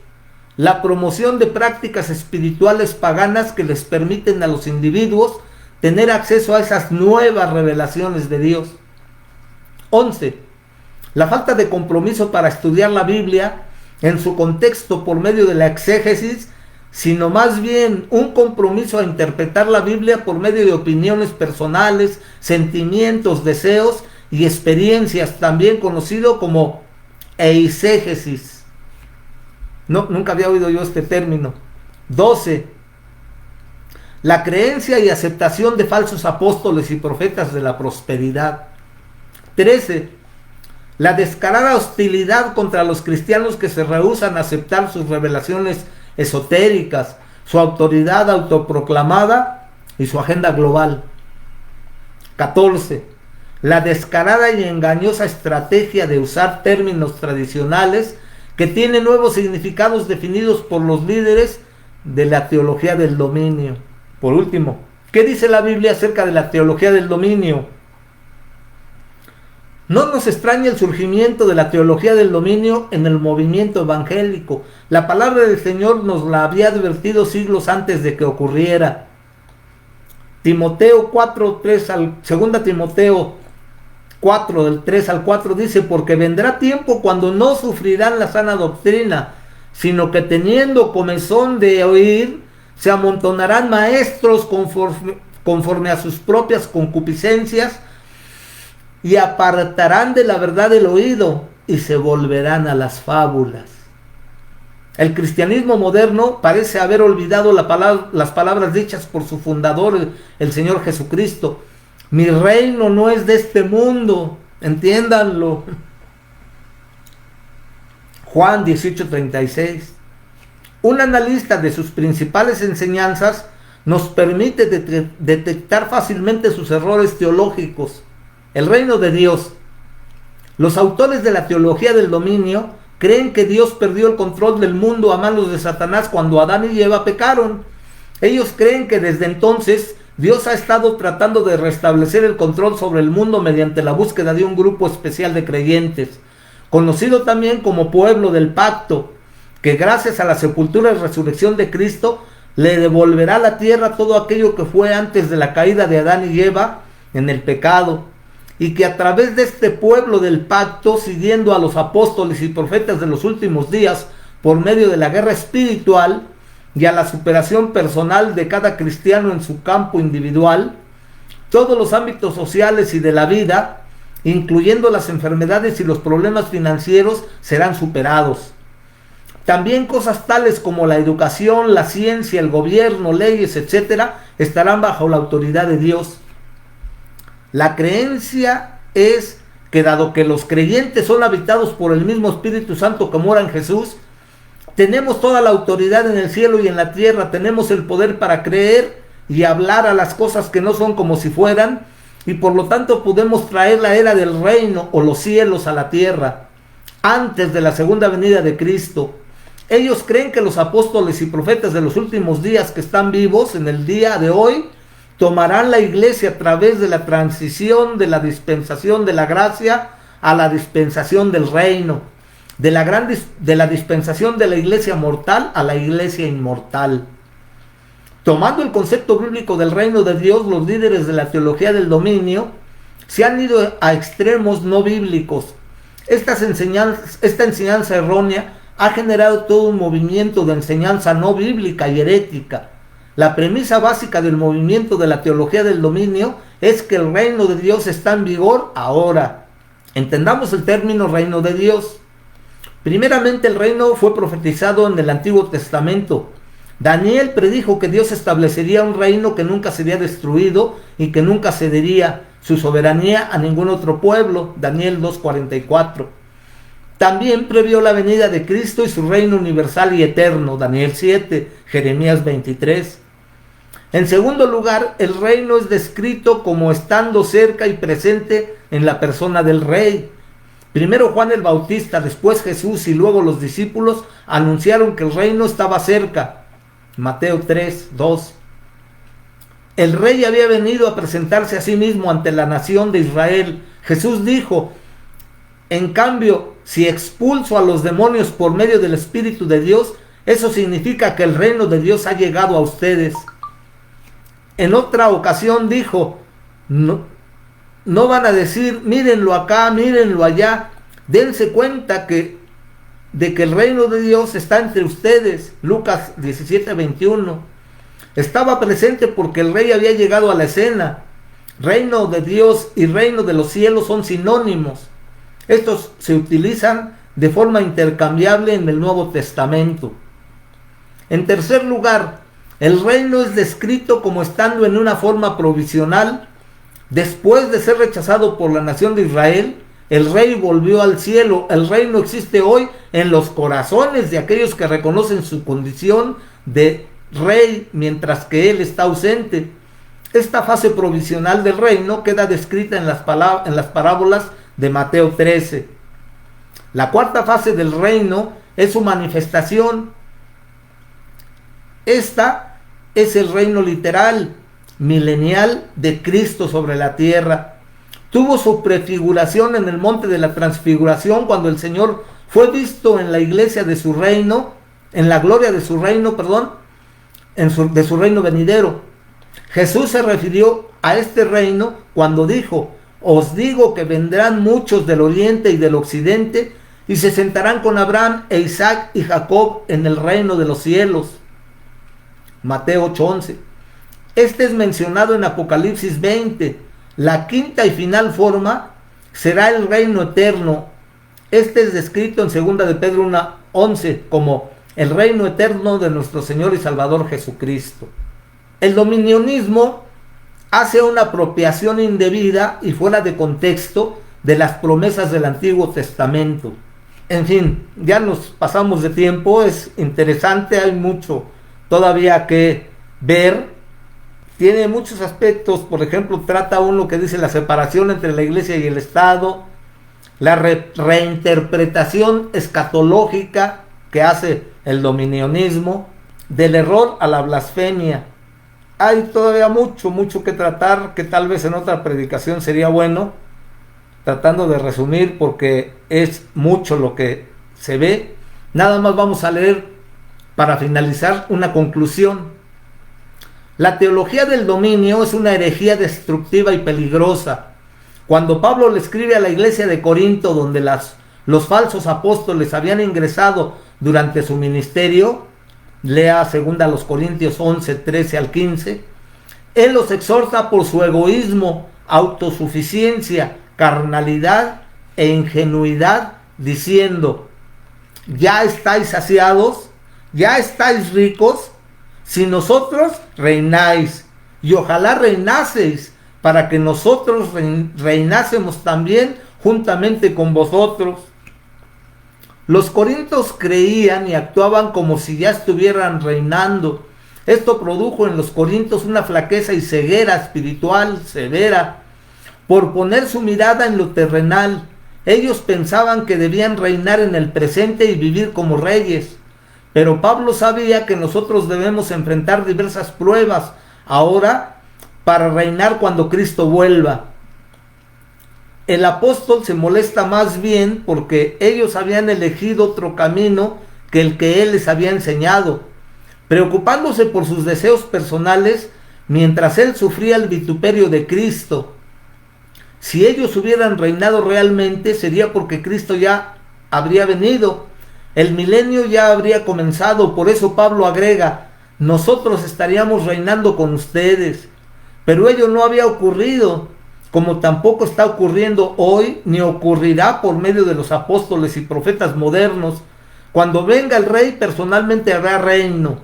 La promoción de prácticas espirituales paganas que les permiten a los individuos tener acceso a esas nuevas revelaciones de Dios. 11. La falta de compromiso para estudiar la Biblia en su contexto por medio de la exégesis, sino más bien un compromiso a interpretar la Biblia por medio de opiniones personales, sentimientos, deseos y experiencias, también conocido como eisegesis. No, nunca había oído yo este término. 12. La creencia y aceptación de falsos apóstoles y profetas de la prosperidad. 13. La descarada hostilidad contra los cristianos que se rehúsan a aceptar sus revelaciones esotéricas, su autoridad autoproclamada y su agenda global. 14. La descarada y engañosa estrategia de usar términos tradicionales que tienen nuevos significados definidos por los líderes de la teología del dominio. Por último, ¿qué dice la Biblia acerca de la teología del dominio? No nos extraña el surgimiento de la teología del dominio en el movimiento evangélico. La palabra del Señor nos la había advertido siglos antes de que ocurriera. Timoteo 4, 2 Timoteo 4, del 3 al 4 dice: porque vendrá tiempo cuando no sufrirán la sana doctrina, sino que teniendo comezón de oír, se amontonarán maestros conforme a sus propias concupiscencias, y apartarán de la verdad el oído y se volverán a las fábulas. El cristianismo moderno parece haber olvidado las palabras dichas por su fundador, el Señor Jesucristo. Mi reino no es de este mundo, entiéndanlo. Juan 18:36. Un analista de sus principales enseñanzas nos permite detectar fácilmente sus errores teológicos. El reino de Dios. Los autores de la teología del dominio creen que Dios perdió el control del mundo a manos de Satanás cuando Adán y Eva pecaron. Ellos creen que desde entonces Dios ha estado tratando de restablecer el control sobre el mundo mediante la búsqueda de un grupo especial de creyentes, conocido también como pueblo del pacto, que gracias a la sepultura y resurrección de Cristo le devolverá a la tierra todo aquello que fue antes de la caída de Adán y Eva en el pecado, y que a través de este pueblo del pacto, siguiendo a los apóstoles y profetas de los últimos días por medio de la guerra espiritual y a la superación personal de cada cristiano en su campo individual, todos los ámbitos sociales y de la vida, incluyendo las enfermedades y los problemas financieros, serán superados. También cosas tales como la educación, la ciencia, el gobierno, leyes, etc., estarán bajo la autoridad de Dios. La creencia es que dado que los creyentes son habitados por el mismo Espíritu Santo que mora en Jesús, tenemos toda la autoridad en el cielo y en la tierra, tenemos el poder para creer y hablar a las cosas que no son como si fueran, y por lo tanto podemos traer la era del reino o los cielos a la tierra, antes de la segunda venida de Cristo. Ellos creen que los apóstoles y profetas de los últimos días que están vivos en el día de hoy tomarán la iglesia a través de la transición de la dispensación de la gracia a la dispensación del reino, de la dispensación de la iglesia mortal a la iglesia inmortal. Tomando el concepto bíblico del reino de Dios, los líderes de la teología del dominio se han ido a extremos no bíblicos. Esta enseñanza errónea ha generado todo un movimiento de enseñanza no bíblica y herética. La premisa básica del movimiento de la teología del dominio es que el reino de Dios está en vigor ahora. Entendamos el término reino de Dios. Primeramente, el reino fue profetizado en el Antiguo Testamento. Daniel predijo que Dios establecería un reino que nunca sería destruido y que nunca cedería su soberanía a ningún otro pueblo. Daniel 2:44. También previó la venida de Cristo y su reino universal y eterno. Daniel 7, Jeremías 23. En segundo lugar, el reino es descrito como estando cerca y presente en la persona del rey. Primero Juan el Bautista, después Jesús y luego los discípulos anunciaron que el reino estaba cerca. Mateo 3, 2. El rey había venido a presentarse a sí mismo ante la nación de Israel. Jesús dijo: en cambio, si expulso a los demonios por medio del Espíritu de Dios, eso significa que el reino de Dios ha llegado a ustedes. En otra ocasión dijo: no van a decir, mírenlo acá, mírenlo allá. Dense cuenta de que el reino de Dios está entre ustedes. Lucas 17:21. Estaba presente porque el rey había llegado a la escena. Reino de Dios y reino de los cielos son sinónimos. Estos se utilizan de forma intercambiable en el Nuevo Testamento. En tercer lugar, el reino es descrito como estando en una forma provisional. Después de ser rechazado por la nación de Israel, el rey volvió al cielo. El reino existe hoy en los corazones de aquellos que reconocen su condición de rey mientras que él está ausente. Esta fase provisional del reino queda descrita en las parábolas de Mateo 13. La cuarta fase del reino es su manifestación. Esta es el reino literal, milenial de Cristo sobre la tierra. Tuvo su prefiguración en el monte de la transfiguración cuando el Señor fue visto en la iglesia de su reino, en la gloria de su reino, de su reino venidero. Jesús se refirió a este reino cuando dijo: os digo que vendrán muchos del oriente y del occidente y se sentarán con Abraham e Isaac y Jacob en el reino de los cielos. Mateo 8:11. Este es mencionado en Apocalipsis 20. La quinta y final forma será el reino eterno. Este es descrito en 2 de Pedro 1:11 como el reino eterno de nuestro Señor y Salvador Jesucristo. El dominionismo hace una apropiación indebida y fuera de contexto de las promesas del Antiguo Testamento. En fin, ya nos pasamos de tiempo, es interesante, hay mucho todavía que ver. Tiene muchos aspectos, por ejemplo, trata uno que dice la separación entre la iglesia y el Estado, la reinterpretación escatológica que hace el dominionismo, del error a la blasfemia. Hay todavía mucho que tratar, que tal vez en otra predicación sería bueno, tratando de resumir porque es mucho lo que se ve. Nada más vamos a leer para finalizar una conclusión. La teología del dominio es una herejía destructiva y peligrosa. Cuando Pablo le escribe a la iglesia de Corinto, donde los falsos apóstoles habían ingresado durante su ministerio, lea 2 Corintios 11, 13 al 15, él los exhorta por su egoísmo, autosuficiencia, carnalidad e ingenuidad, diciendo: ya estáis saciados, ya estáis ricos, si nosotros reináis, y ojalá reinaseis, para que nosotros reinásemos también juntamente con vosotros. Los corintios creían y actuaban como si ya estuvieran reinando. Esto produjo en los corintios una flaqueza y ceguera espiritual severa. Por poner su mirada en lo terrenal, ellos pensaban que debían reinar en el presente y vivir como reyes. Pero Pablo sabía que nosotros debemos enfrentar diversas pruebas ahora para reinar cuando Cristo vuelva. El apóstol se molesta más bien porque ellos habían elegido otro camino que el que él les había enseñado, preocupándose por sus deseos personales mientras él sufría el vituperio de Cristo. Si ellos hubieran reinado realmente, sería porque Cristo ya habría venido. El milenio ya habría comenzado. Por eso Pablo agrega: nosotros estaríamos reinando con ustedes. Pero ello no había ocurrido, como tampoco está ocurriendo hoy, ni ocurrirá por medio de los apóstoles y profetas modernos. Cuando venga el rey, personalmente hará reino.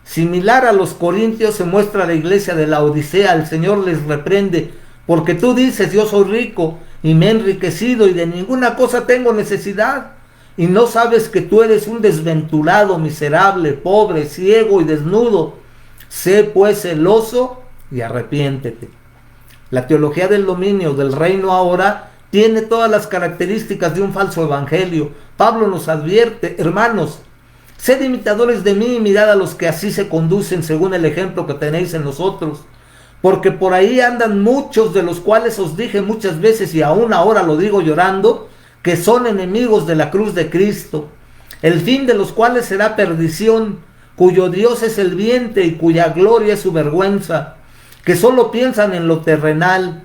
Similar a los corintios se muestra la iglesia de la Odisea. El Señor les reprende: porque tú dices, yo soy rico y me he enriquecido y de ninguna cosa tengo necesidad, y no sabes que tú eres un desventurado, miserable, pobre, ciego y desnudo. Sé pues celoso y arrepiéntete. La teología del dominio del reino ahora tiene todas las características de un falso evangelio. Pablo nos advierte: hermanos, sed imitadores de mí y mirad a los que así se conducen según el ejemplo que tenéis en nosotros. Porque por ahí andan muchos, de los cuales os dije muchas veces y aún ahora lo digo llorando, que son enemigos de la cruz de Cristo, el fin de los cuales será perdición, cuyo Dios es el vientre y cuya gloria es su vergüenza, que solo piensan en lo terrenal.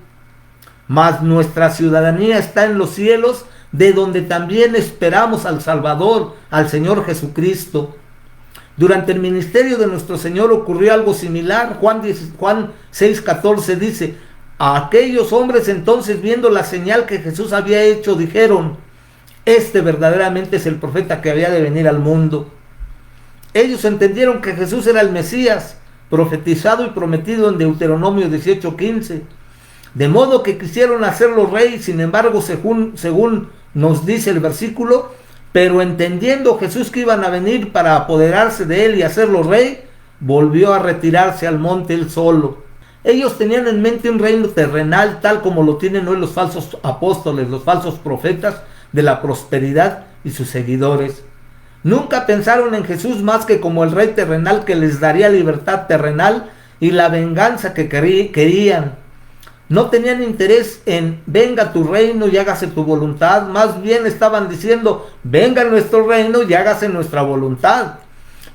Mas nuestra ciudadanía está en los cielos, de donde también esperamos al Salvador, al Señor Jesucristo. Durante el ministerio de nuestro Señor ocurrió algo similar. Juan 6:14 dice: a aquellos hombres entonces, viendo la señal que Jesús había hecho, dijeron: este verdaderamente es el profeta que había de venir al mundo. Ellos entendieron que Jesús era el Mesías, profetizado y prometido en Deuteronomio 18:15. De modo que quisieron hacerlo rey. Sin embargo, según nos dice el versículo, pero entendiendo Jesús que iban a venir para apoderarse de él y hacerlo rey, volvió a retirarse al monte él solo. Ellos tenían en mente un reino terrenal, tal como lo tienen hoy los falsos apóstoles, los falsos profetas de la prosperidad y sus seguidores. Nunca pensaron en Jesús más que como el rey terrenal que les daría libertad terrenal y la venganza que querían. No tenían interés en venga tu reino y hágase tu voluntad. Más bien estaban diciendo: venga nuestro reino y hágase nuestra voluntad.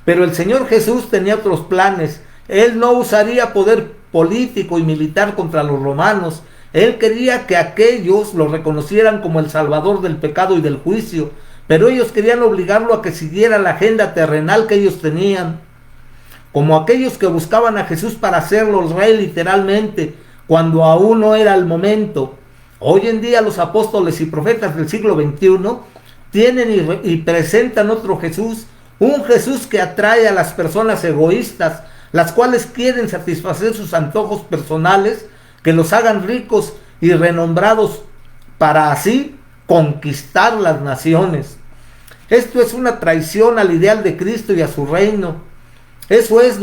Pero el Señor Jesús tenía otros planes. Él no usaría poder político y militar contra los romanos. Él quería que aquellos lo reconocieran como el salvador del pecado y del juicio, pero ellos querían obligarlo a que siguiera la agenda terrenal que ellos tenían, como aquellos que buscaban a Jesús para hacerlo rey literalmente, cuando aún no era el momento. Hoy en día los apóstoles y profetas del siglo XXI tienen y presentan otro Jesús, un Jesús que atrae a las personas egoístas, las cuales quieren satisfacer sus antojos personales, que los hagan ricos y renombrados para así conquistar las naciones. Esto es una traición al ideal de Cristo y a su reino. Eso es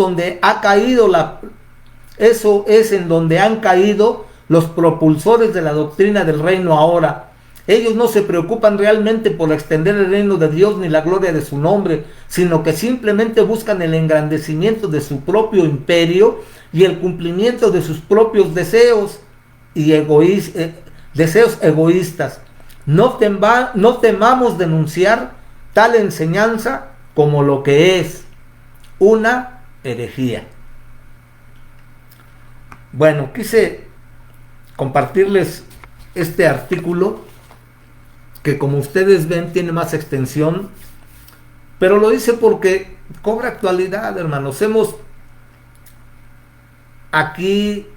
en donde han caído los propulsores de la doctrina del reino ahora. Ellos no se preocupan realmente por extender el reino de Dios ni la gloria de su nombre, sino que simplemente buscan el engrandecimiento de su propio imperio y el cumplimiento de sus propios deseos y deseos egoístas. No temamos denunciar tal enseñanza como lo que es una herejía. Bueno, quise compartirles este artículo que, como ustedes ven, tiene más extensión, pero lo hice porque cobra actualidad, hermanos. Hemos aquí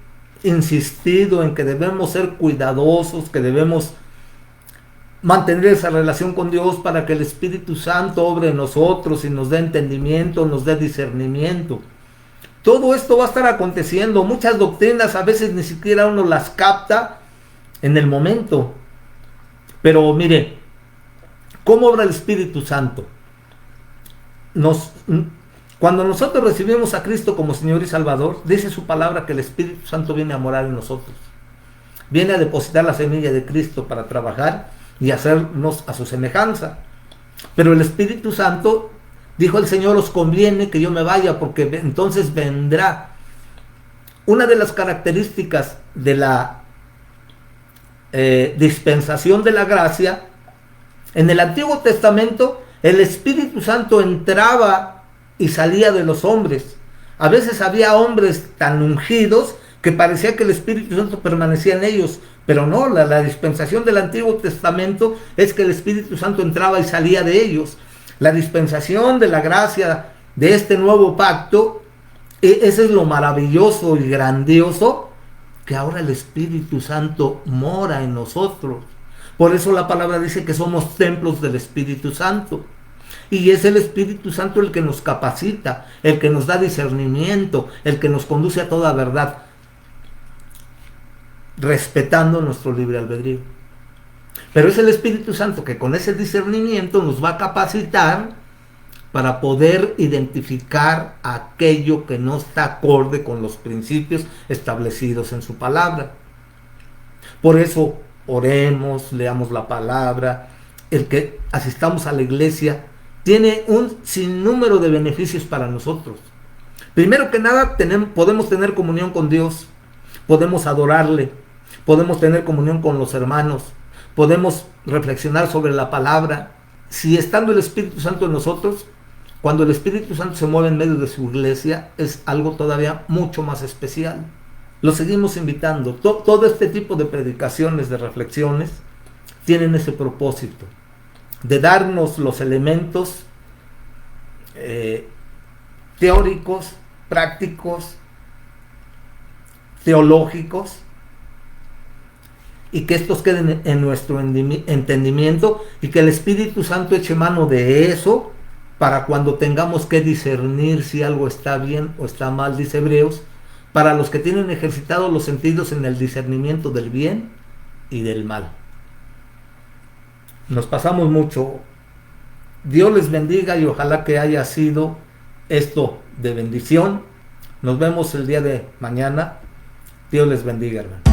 insistido en que debemos ser cuidadosos, que debemos mantener esa relación con Dios para que el Espíritu Santo obre en nosotros y nos dé entendimiento, nos dé discernimiento. Todo esto va a estar aconteciendo. Muchas doctrinas a veces ni siquiera uno las capta en el momento. Pero mire, ¿cómo obra el Espíritu Santo? Cuando nosotros recibimos a Cristo como Señor y Salvador, dice su palabra que el Espíritu Santo viene a morar en nosotros. Viene a depositar la semilla de Cristo para trabajar y hacernos a su semejanza. Pero el Espíritu Santo, dijo el Señor, os conviene que yo me vaya, porque entonces vendrá. Una de las características de la dispensación de la gracia, en el Antiguo Testamento, el Espíritu Santo entraba y salía de los hombres. A veces había hombres tan ungidos que parecía que el Espíritu Santo permanecía en ellos, pero no, la dispensación del Antiguo Testamento es que el Espíritu Santo entraba y salía de ellos. La dispensación de la gracia de este nuevo pacto, ese es lo maravilloso y grandioso, que ahora el Espíritu Santo mora en nosotros. Por eso la palabra dice que somos templos del Espíritu Santo. Y es el Espíritu Santo el que nos capacita, el que nos da discernimiento, el que nos conduce a toda verdad, respetando nuestro libre albedrío. Pero es el Espíritu Santo que con ese discernimiento nos va a capacitar para poder identificar aquello que no está acorde con los principios establecidos en su palabra. Por eso oremos, leamos la palabra. El que asistamos a la iglesia tiene un sinnúmero de beneficios para nosotros. Primero que nada, podemos tener comunión con Dios, podemos adorarle, podemos tener comunión con los hermanos, podemos reflexionar sobre la palabra. Si estando el Espíritu Santo en nosotros, cuando el Espíritu Santo se mueve en medio de su iglesia, es algo todavía mucho más especial. Lo seguimos invitando. Todo este tipo de predicaciones, de reflexiones, tienen ese propósito de darnos los elementos teóricos, prácticos, teológicos, y que estos queden en nuestro entendimiento y que el Espíritu Santo eche mano de eso para cuando tengamos que discernir si algo está bien o está mal, dice Hebreos, para los que tienen ejercitados los sentidos en el discernimiento del bien y del mal. Nos pasamos mucho. Dios les bendiga y ojalá que haya sido esto de bendición. Nos vemos el día de mañana. Dios les bendiga, hermano.